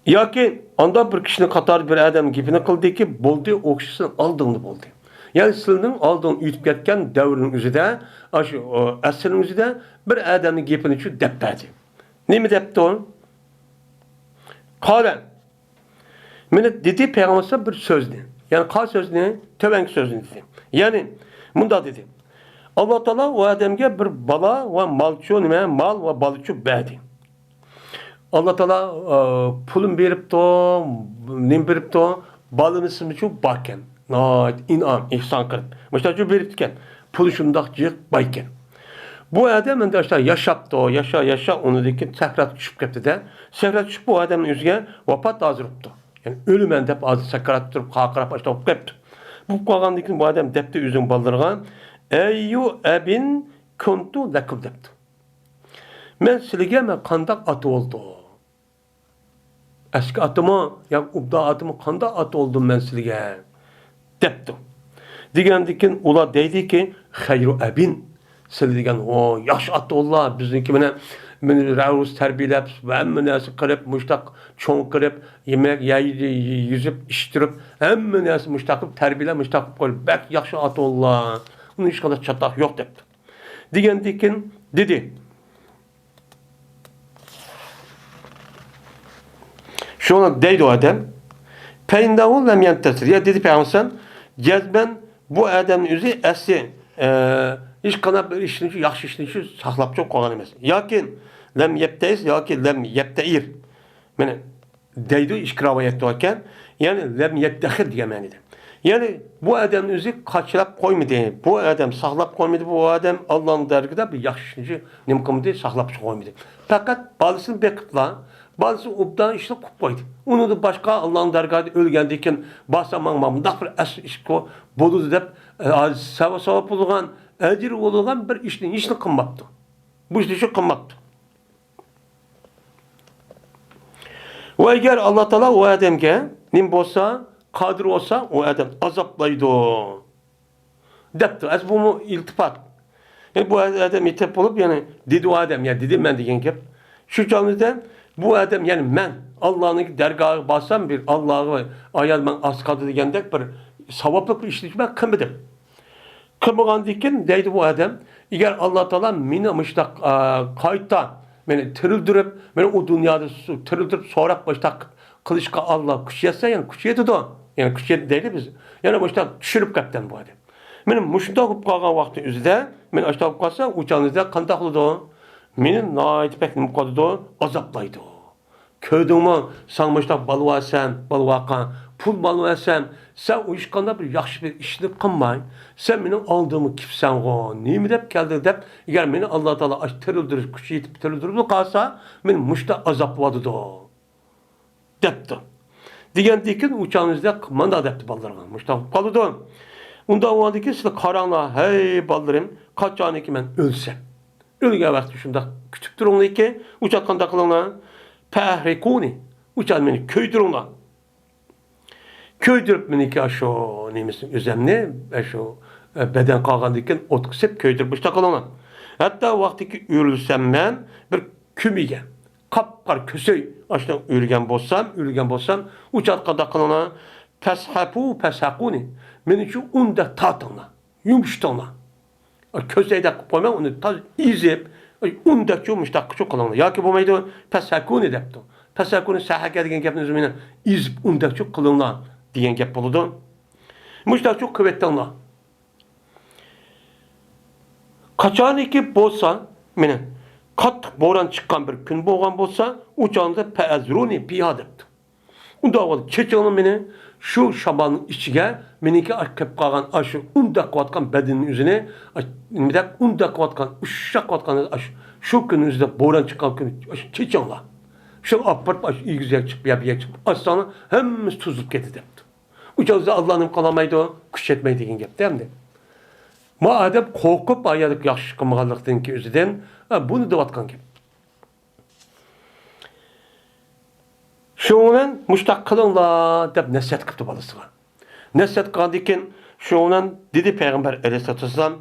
Speaker 1: Ya ki anda bir kişinin katar bir adamın gepini kıldı ki buldu o kişisinin aldığını buldu. Yani sizin aldığını ütüp gitken devrinin üzerinde, asrın üzerinde bir adamın gepini şu deptedi. Ne mi depti o? Kale. Mene dedi Peygamber bir sözdü. Yani kal sözünü, tövenki sözünü dedi. Yani bunda dedi. Allah Teala o adamge bir bala ve malçu nime mal ve balıçu berdi. Allah Teala pulun berip to, nim berip to, balını sımıçu bakken. Nait, inam, ihsan kırıp. Müştahçı berip diken. pul şundaqcık bayken. Bu adam arkadaşlar yaşaptı o, yaşa onudaki tekrar düşüp gitti de. Tekrar düşüp bu adamın yüzüne vefat hazır oldu. Yani ölümen dep azı sakarat durup kakırap başlayıp gitti. Bu kalgandıkin bu adam depti üzüm baldırgan. Eyyu ebin kuntu lekum depti. Men silige men kandak atı oldu. Eski atıma, yani ubda atıma kandak atı oldum men silige. Depti. Digendikin ula deydi ki hayru ebin. Siz degan o yaş atı ola bizniki mene rəvuz tərbiyələb və həmmənəsi qırıb, müştaq çoğun qırıb, yemək yüzüb, iştirib, həmmənəsi müştaqıb, tərbiyələ müştaqıb qoyub, bək yaxşı atı ola. Bunun heç qədər çataq yox debdi. Digendikin dedi. Şuna deydi o adam. Peyindahu lem yentesir. Ya dedi Peygamber cezben bu adamın üzü əsli iş kanap bir işini, yaxşı işini saxlab çox qoğan emas. Yakin lem yebteis, yakin lem yebteir. Yani deydi işkrava yetti oken, yani lem yettehir diye menidir. Yani bu adamın üzü kaçırap koymadı. Bu adam saxlab koymadı. Bu adam Allah'ın dergide bir yaxşı işini nimkımdı, saxlab koymadı. Fakat bazısını bekitla, bazısı obdan işte kup koydu. Onu da başka Allah'ın dergide ölgendiyken basamam da bir es iş ko bolu dep sevap olgan, ecir olgan bir işini kılmaktı. Bu işini kılmaktı. Ve eğer Allah Teala o adamge nim bolsa, kadir olsa o adam azaplaydı. Depti. Ez bu mu iltifat? Yani bu adam iltifat olup yani dedi o adam ya dedim ben diyen gep. Şu canlıda bu adam yani ben Allah'ın dergahı bassam bir Allah'ı ayalman askadı diyendek bir savaplık bir işleşme kımıdır. Kımıgan diken deydi bu adam eğer Allah Teala mine müştak kayıtta beni tırıldırıp beni o dünyada tırıldırıp sonra başta kılıçka Allah kuşyetse yani kuşyeti de yani kuşyeti değil biz. Yani başta düşürüp kaptan bu adam. Benim muşta kup kalgan vakti üzde ben aşağı kup kalsa uçağınızda kantaklı da benim naiti pek mukaddı da azaplaydı. Köydüğümü sanmışta balvakan, pul balvasan sen o işkanda bir yaxşı bir işini kılmayın. Sen benim aldığımı kipsen o neymi dep geldi dep eğer beni Allah Teala aç teröldürür kuşu yetip teröldürür kalsa benim muşta azapladı da depti. Diyen dikin uçağınızda manda depti ballarına muşta kalıdı. Onda o ki size karanlığa hey ballarım kaç tane ki ben ölsem. Ölüge vakti şunda küçüktür onu ki uçak kandaklarına pehrikuni uçağın beni köydürünler. Köydürüp beni ki aşağı neymesin özemli aşağı beden kalgandıyken ot kısıp köydürmüş takılana. Hatta vakti ki ürülsem ben bir kümige kapkar kösey aşağı ürgen bolsam uçak kandaklarına peshakuni beni şu unda tatınla yumuştanla. Köseyde koyma onu taz izip unda çumuştak çok kalana. Ya ki bu meydu peshakuni depti. Peshakuni sahaka degen gapni özümüne izip unda çok kalana diyen gap buludu. Muştak çok kuvvetli anla. Kaçan ki bolsa mene kat boran çıkan bir gün boğan bolsa uçağında peazruni piya depti. Unda avval çeçanın mene şu şabanın içine meniki akıp kalan aşı unda kuatkan bedenin üzerine medak unda kuatkan uşak kuatkan aşı şu günün üzerinde boran çıkan gün çeçanla. Şu apart aşı iyi güzel çıkıp yapıya çıkıp aslanı hemmimiz tuzlup getirdi. Uçağızda Allah'ın kalamaydı o kuş etmeyi deyin gep değil mi? Madem korkup ayadık yaxşı kımıqalıqdın ki üzüden bunu da vatkan gep. Şunun muştaq kılınla dep nesihat kıptı balısıga. Nesihat kıldıyken şunun dedi Peygamber aleyhissalatü vesselam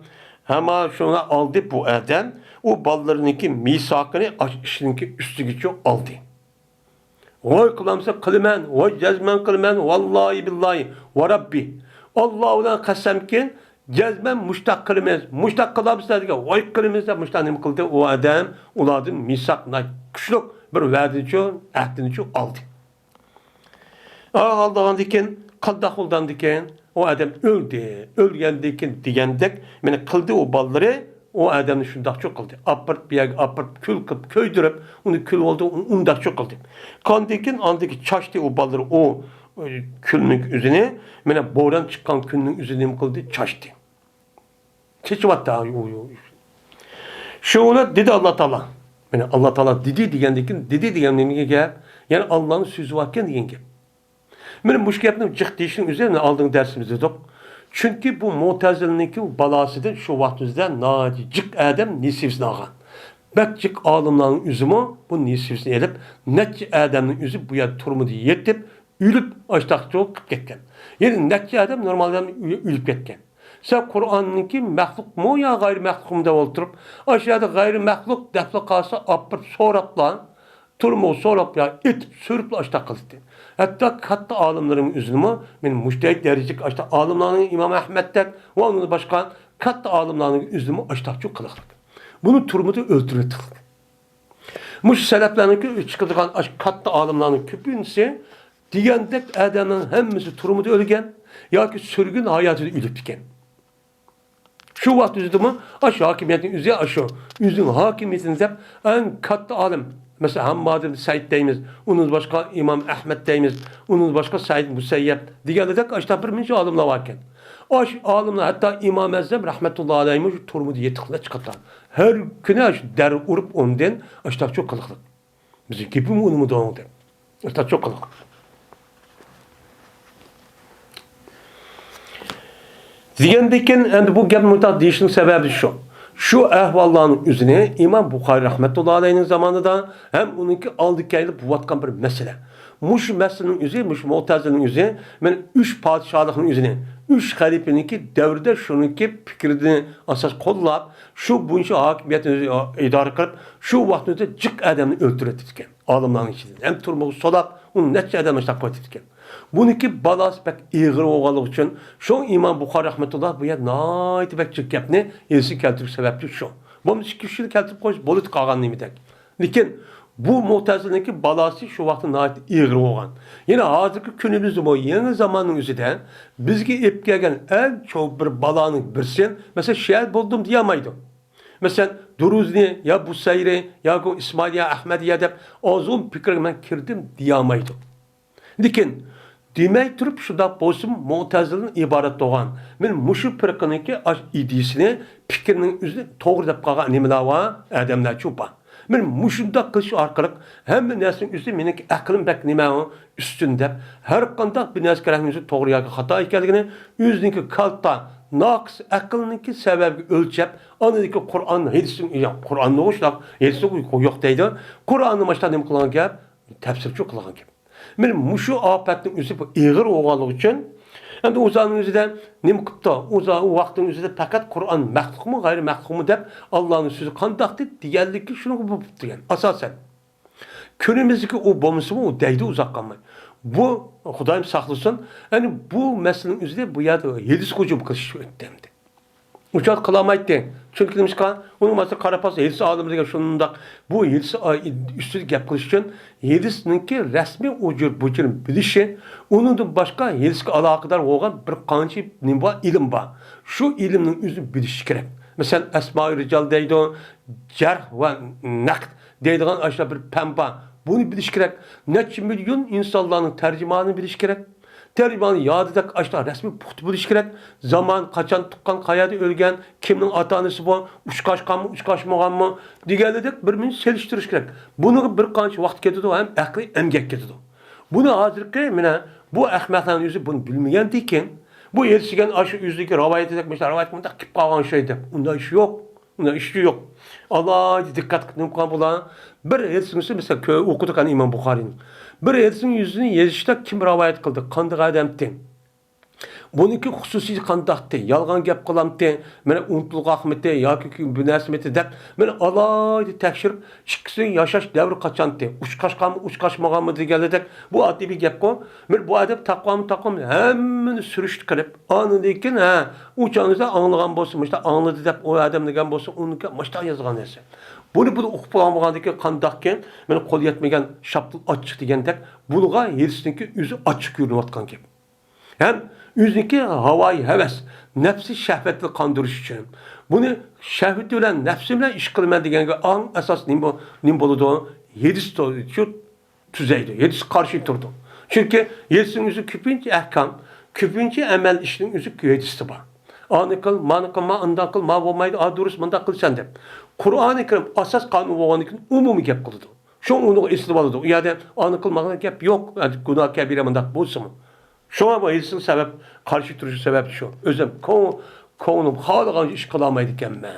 Speaker 1: ama şuna aldı bu erden o ballarınınki misakını işininki üstü çok aldı. Vay kılamsa kılmen, vay cezmen kılmen, vallahi billahi, ve Rabbi. Allah'ına kasemkin cezmen muştak kılmez. Muştak kılamsa dedi ki vay kılmezse muştak ne kıldı o adam uladın misakına küçülük bir verdini çok, ehdini çok aldı. Aldığın diken, kaldak oldan diken, o adam öldü. Ölgen diken diyendek, yani kıldı o balları, o adamın şundak çok kıldı. Apırt bir yer, apırt kül kıp, köydürüp, onu kül oldu, ondak çok kıldı. Kan diken, andaki çaştı o balları, o külün üzerine, yani boran çıkan külün üzerine mi kıldı, çaştı. Keçivat da şuna dedi Allah Teala. Yani Allah Teala dedi degandan gap, yani Allah'ın sözü varken degan gap. Benim bu gapni jiq deyishning üzerine aldığım dersimizde de. Çünkü bu Mu'tazilininki balasıdır şu vaktimizde nacik adam nisibsini algan. Bekcik alimlerin üzümü bu nisibsini elip, netçi adamın üzü bu yer turmudu yetip, ülüp açtakçı olup ketken. Yani netçi adam normalden ülüp ketken. Sen Kur'an'ınki məxluq mu ya gayri məxluq mu da oturup, aşağıda gayri məxluq dəflə qalsa apıp sorapla, turmu sorap ya itip sürüple açta kılıktı. Hatta katta alimlerin üzülümü, benim müştehit derecik açta alimlerin İmam Ahmet'ten ve onun başka katta alimlerin üzülümü açta çok kılıklık. Bunu turmu da öldürüldük. Muş seleflerin çıkıdığın katta alimlerin küpünse, diyendek adamın hemmisi turmu da ölgen, ya ki sürgün hayatı da ölüp diken. Şu vakit üzülümü, aşağı hakimiyetin üzeri aşağı. Üzün hakimiyetiniz hep en katta alim. Mesela Hammad Said deyimiz, onun başka İmam Ahmet deyimiz, onun başka Said Musayyep. Diğerlerden aşağı bir minci alimler varken. O alimler hatta İmam Ezzem rahmetullahi aleyhi turmu diye tıkla çıkartan. Her güne der urup ondan aşağı çok kılıklık. Bizim gibi mi onu mu da ondan. Aşağı çok kılıklık. Diyendeken endi bu gap mutlak deyişinin sebebi şu. Şu ehvalların üzerine İmam Bukhari rahmetullahi aleyhinin zamanında hem onunki aldık gelip bu vatkan bir mesele. Muş meselenin üzerine, muş Mu'tazili'nin üzerine, ben 3 padişahlığın üzerine, 3 halifeninki devrde şununki fikrini asas kollap, şu bunca hakimiyetini idare kılıp, şu vaktinde cık adamını öldürettirken, alimlerin içinde. Hem turmuğu solap, onun netçe adamını şaklatırken. Buniki balası pek iğir oğalık için şu İmam Bukhari rahmetullah bu yer naiti pek çık yapını elisi keltirip sebepli şu. Bu kişiyi keltirip koyuş bolut kağanlı mı tek. Lakin bu Mu'tazilininki balası şu vakti naiti iğir oğan. Yine hazırki günümüzde bu yeni zamanın üzerinde bizge ep gelgen en çok bir balanın birsin mesela şehit buldum diyemaydım. Mesela Duruzni ya Busayri ya İsmail ya Ahmediye de azun fikri ben kirdim diyemaydım. Lakin demey turib şunda bolsun Mu'tazilin ibaret doğan. Men muşu firqaniki idisini fikrinin üzerine to'g'ri deb qolgan nimalar var? Adamlar cho'pa. Men mushunda qilish orqali hamma narsaning üzerine meniki aqlim bak nima üstün deb har qanday bir narsa kerakni to'g'ri yoki xato ekanligini o'ziniki kalta naqs aqlniki sababiga o'lchab, anadagi Qur'on, hadisning Qur'onni o'shlab, hadisni yo'q deydi. Qur'onni mashta nima qilgan gap? Tafsirchi qilgan gap. Men muşu afetning o'zi iğir o'g'anligi uchun endi o'zaning o'zida nima qilibdi? O vaqtning o'zida faqat Qur'on maxluqmi, g'ayri maxluqmi deb Allohning so'zi qandoq deganligi shuni bo'lib degan. Asosan kunimizdagi o bo'lmasa o deydi uzoq qolmay. Bu Xudoyim saqlasin, ya'ni bu masalaning o'zida bu yerda yediz hujum qilish o'tdi. Uçak kılamaydı. Çünkü demiş ki, onun mesela Karapaz, Yedisi alimlerine şunundak, bu Yedisi üstüne yapılış için, Yedisi'ninki resmi ucur bucurun bilişi, onun da başka Yedisi alakadar olan bir kançı ilim var. Şu ilimnin yüzünü bilişi gerek. Mesela Esma-i Rical deydi, cerh ve nakd deydiğin aşağı bir pembe. Bunu biliş gerek. Neçe milyon insanların tercümanını biliş gerek. Tercümanı yadıdak açta resmi puhtu biliş gerek. Zaman, kaçan, tukkan, kayada ölgen, kimnin ata-anası bu, uçkaşkan mı, uçkaşmagan mı, diğerledik birbirini seliştiriş gerek. Bunu bir kanç vakt ketidi hem akli emgek ketidi. Bunu hazırki, bu ahmakların yüzü bunu bilmeyen deyken, bu yetişken aşı yüzdeki ravayet edekmişler, ravayet edekmişler, kip kalan şey de. Onda işi yok. Onda işi yok. Allah dikkat kıtın bulan. Bir yetişkisi mesela köy okuduk İmam Bukhari'nin. Bir yetişkin yüzünü yetişte kim ravayet kıldı? Kandık adamdı. Bununki hususi kandaktı. Yalgan gap kılamdı. Mene unutluk ahmeti, yaki bir nesmeti dep. Mene alaydı tekşirip, çıksın yaşaş devri kaçandı. Uçkaşkan mı, uçkaşmagan mı diyeledek. Bu adli bir gap ko. Mene bu adep takva mı, hemen sürüştü kılıp. Anındayken, uçağınızda anlagan bolsun, işte anladı dep, o adam degen bolsun, onunki maçta yazgan neyse. Bunu okup olamagandaki kandakken, mene kol yetmegen şaptıl açık degendek, bunga yerisinki yüzü açık yürüyatkan gibi. Hem yüzünki havayı heves, nefsi şehvetli kandırış için. Bunu şehveti bilen, nefsi bilen iş kılman degen an esas nim boludu, yedis tüzeydi, yedis karşı durdu. Çünkü yedisin yüzü küpünce ehkam, küpünce emel işinin yüzü yedisi var. Anı kıl, manı kılma, ından kıl, ma olmaydı, durus, mında kıl sen dep. Kur'an-ı Kerim asas kanun olgandan keyin umumi gap kıldı. Şoň onu eslip aldy. U ýerde anı kılmagana gap yok. Günah kebire mındak bolsunmy? Şoňa bu esil sebep, karşı duruşy sebep şu. Özüm kownum halagan iş kılamaydy ekenme.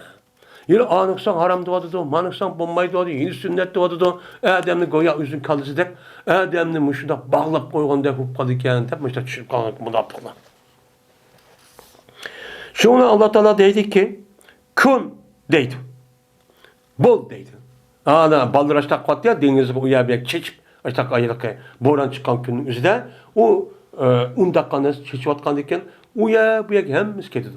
Speaker 1: Ýöne anyksan haram dowadydy, manyksan bolmaýdy dowadydy, ýene sünnet dowadydy. Ädemni goýa üzün kalyjy dep, ädemni muşundak baglap goýganda hop galy eken dep muşda düşüp galan munapyklar. Şoňa Allah Taala diýdi ki, kun diýdi. Bol diýdi. Ana baldıraştak gatdy ya deňizde uýa bek çeçip, aştak aýylyk boran çykan kündüň üzde o undakany çeçip atgan eken uýa bu ýek hemmis ketdi.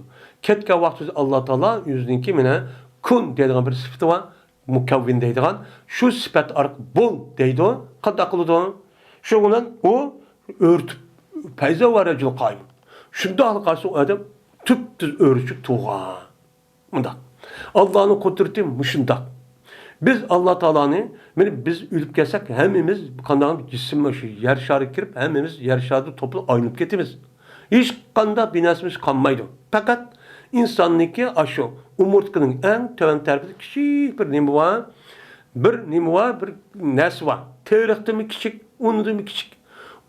Speaker 1: Ketke wagtda Allah Taala yüzündeki mene kun diýdigan bir sypaty bar, mukawwin diýdigan. Şu sypat arky bol diýdi. Qanday kıldy? Şoňdan o örtüp payza warajyl qaým. Şunda qarşı adam tüp-tüz örüşüp tuğan. Munda. Allah'ın kudreti muşunda. Biz Allah Teala'nı, biz ülüp gelsek hemimiz kandan cisim başı yer şarı kirip hemimiz yer şarı toplu aynıp getimiz. Hiç kanda binasımız kanmaydı. Fakat insanlıkı aşı umurtkanın en töven terbiyyesi küçük bir nimi var. Bir nimi var, bir nes var. Teorikte mi küçük, unudu mu küçük.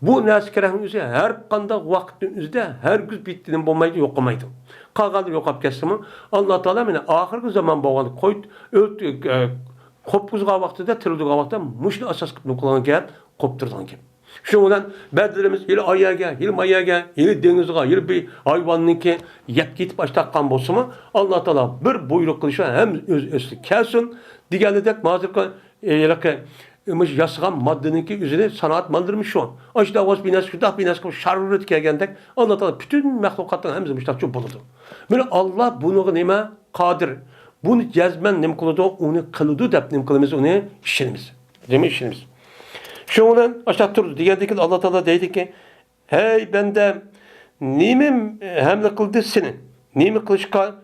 Speaker 1: Bu nes kerahın üzere her kanda vaktin üzere her gün bittiğinin bulmaydı, yokamaydı. Kalgadı yokap kesimi. Allah Teala mene ahirki zaman boğanı koydu, öldü, kopkuzga vaxtıda, tirildiği vaxtıda muşlu asas kıpını kullanan gel, kopturdan gel. Şundan bəzilərimiz ili ayağa, ili mayağa, ili denizga, ili bir hayvanınki yep gitip baştakkan bolsunmu? Allah Teala bir buyruk kılışa hem özlü kelsin, diğerledek mazırka yasıgan maddeninki üzerine sanat mandırmış şu an. Aşıda vaz binas, şudah binas, şarrıt gelgendek Allah Teala bütün mehlukattan hemzi müştak buludu. Böyle Allah bunu nime kadir. Bunu cezmen nem kılıdı, onu kılıdı dep nem kılımız onu işinimiz. Değil mi işinimiz? Şundan aşağı durdu. Diğerdeki Allah Teala dedi ki, hey bende nimim hemle kıldı seni. Nimi kılışka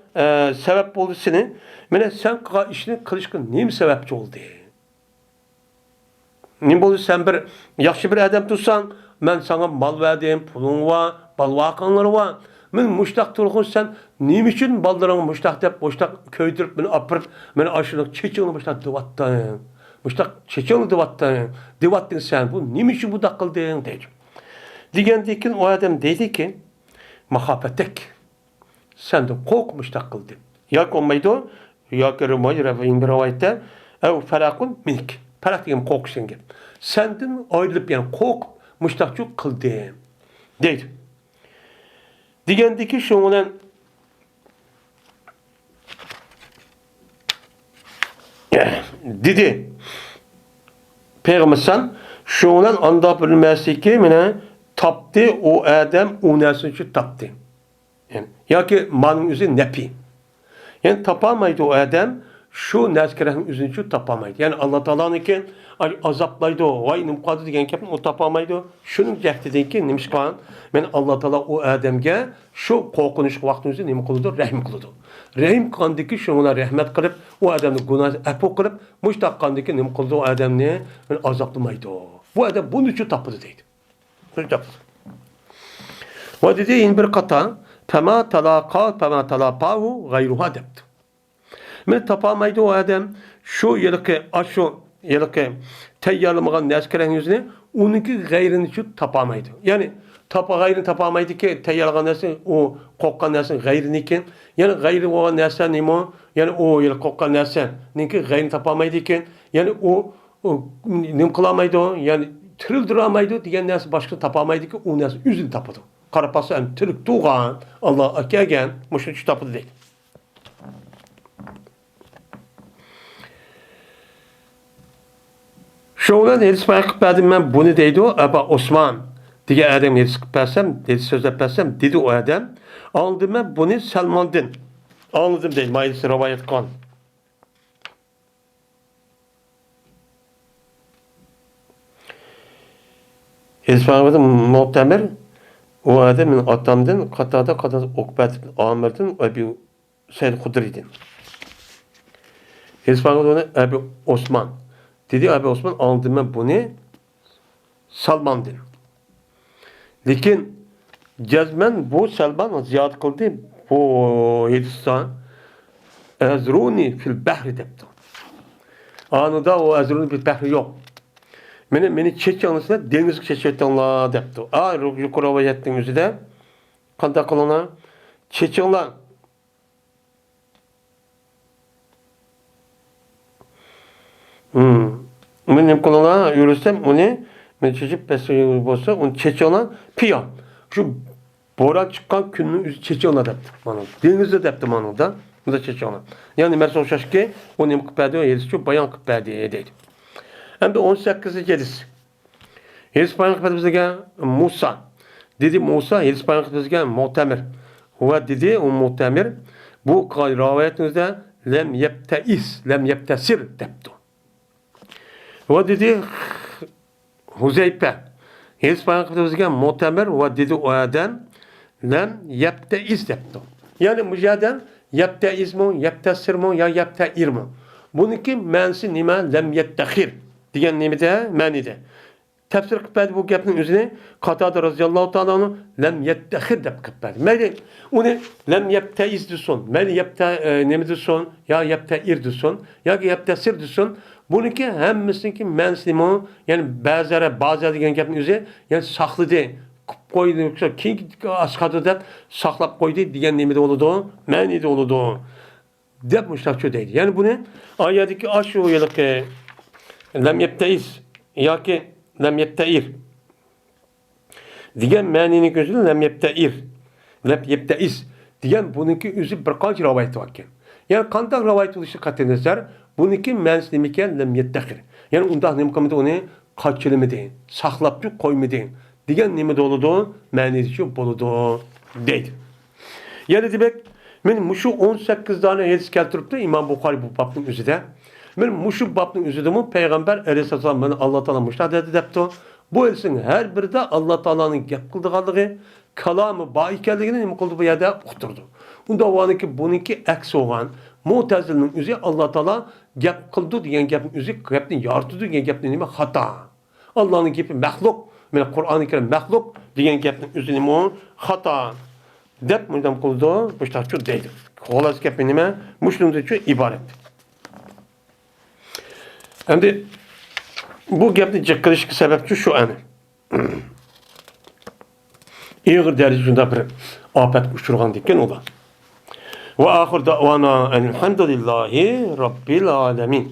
Speaker 1: sebep oldu seni. Mene sen işini kılışka nim sebepçi oldu. Nim oldu sen bir yaxşı bir adam tutsan, ben sana mal verdim, pulun var, bal vakanları var. Men muştak turğun sen nim için ballarını muştak dep boştak köydürüp beni apırıp beni aşırılık çeçiğini muştak dıvattın. Muştak çeçiğini dıvattın. Dıvattın sen bu nim için bu da kıldın dedi. Digendekin o adam dedi ki mahabetek sen de kork muştak kıldı. Ya konmaydı o ya kırmaydı rafayın bir rivayette ev felakun minik. Felak diyeyim kork sen gel. Senden ayrılıp yani kork muştak çok kıldı dedi. Digendeki şoňdan dedi Peygamber şoňdan anda bilmäsiki mene tapdy o adam o näsini şu tapdy. Yani ýa-ki manyň üzi nepi. Yani tapamaydı o adam şu näskerehň üzini şu tapamaydı. Yani Allah Taala'nınki azaplaydı o. Vay nim qadı degen kepin o tapamaydı. Şunun cehdidenki nimşkan men Allah Taala o adamga şu korkunuş wagtynızda nim kıldı? Rahim kıldı. Rahim kıldıki şoňa rahmet kılıp o adamny günah afu kılıp muştaqqandyki nim kıldı o adamny azaplamaydı. Bu adam bunun için tapıdı deydi. Bunu tapıdı. Ve dedi in bir kata fema talaqahu gayruha depti. Men tapamaydı o adam şu yılki aşu yılki teyyarlamagan neskereň yüzüne onunki gayrini şu tapamaydı. Yani gayrini tapamaydı ki teyyarlagan nerse o kokkan nerse gayrini iken yani gayri olan nerse nimo yani o yıl kokkan nerse ninki gayrini tapamaydı iken yani o nim kılamaydı o yani tırıldıramaydı diyen nerse başka tapamaydı ki o nerse üzün tapadı. Karapası hem tırık tuğan Allah akyagen muşun şu tapadı değil. Şoňdan hedis baýyk berdim men bunu diýdi o Aba Osman diye adam hedis bersem, dedi sözle bersem dedi o adam aldım men bunu Salman'dan anladım diýdi maýlys rivayet kan. Hedis baýyk muhtemel o adamın atamdan Katada Ukbat Amir'den Ebu Said Hudri'den. Hedis baýyk Ebu Osman dedi Abi Osman aldım ben bunu Salman'dan. Lekin cezmen bu Salman ziyad kıldı o Hindistan ezruni fil bahri depti. Anında o ezruni fil bahri yok. Meni çeçenlisine deniz çeçetenler depti. Yukarı vajettin yüzüde kanda kılına çeçenler benim kılına yürüsem onu men çeçip besliyor olsa onu çeçenler piyan. Şu Bora çıkan günün yüzü çeçenler depti. Denizde depti manada. Bu da çeçenler. Yani mesela şaşkı o nem kıperde o yedisi bayan kıperde edeydi. Hem de 18. yedisi. Hedis bayan kıperde Musa. Dedi Musa, Hedis bayan kıperde Mu'temir. Ve dedi o Mu'temir bu rivayetimizde lem yebteis, lem yebtesir depti. Ve dedi Huzeype. Hedis bayan kıperde Mu'temir ve dedi o adam lem yebteis depti. Yani müjadel yebteiz mi, yebtesir mi ya yebteir mi? Bununki mənsi nima lem yettehir degan nimada ma'nida. Tafsir qilib bu gapning o'zini Qatada roziyallohu ta'ala onu lem yettehir deb qilib. Mayli uni lem yebteiz desin, mayli nima desin, ya yebteir desin, yoki yebtesir desin. Bununki hammasiniki mənsi nima? Yani bazı degan gapning o'zi, yani saqladi. Qo'ydi, keyin asqadi deb saqlab qo'ydi degan nimada bo'ladi, ma'nida bo'ladi deb mushtaqcho deydi. Ya'ni buni oyatdagi shu yiliqi lam yebtaiz yoki lam yebtair degan ma'nini ko'zida lam yebtair, lam yebtaiz degan buniki o'zi bir qancha rivoyat bor ekan. Ya'ni qanday rivoyat bo'lishi qat'iy nazar buniki ma'nosi nima ekan? Lam yettahir. Ya'ni unda nima qilmadi uni qochilimidi, saqlab qo'ymadi. Degan nima bo'ladi? Ma'nosi shu bo'ladi deydi. Ya'ni demak, men mushu 18 dona hadis keltiribdi Imom Buxoriy bu babning o'zida. Men mushu babning o'zidami payg'ambar alayhisalom meni Alloh taolo mushtaq dedi debdi. Bu elsin har birida Alloh taoloning gap qildiganligi, kalomi bor ekanligini nima qildi bu yerda uqtirdi. Unda o'niki buniki aks bo'lgan. Mu'tazilning o'zi Alloh taolo gap qildi degan gapning o'zi gapni yoritdi degan gapning nima xato. Allohning gapi maxluq Mana Qur'oni Karim maxluq degan gapning o'zini xato deb bundan qildi, boshqacha deydi. Xolos gapi nima? Mushundan uchun iborat. Endi bu gapni jiq qilishga sababchi shu ani. Ig'ir darajada bir ofatga uchragan ekan ular. Va oxir da'vana alhamdulillahi robbil alamin.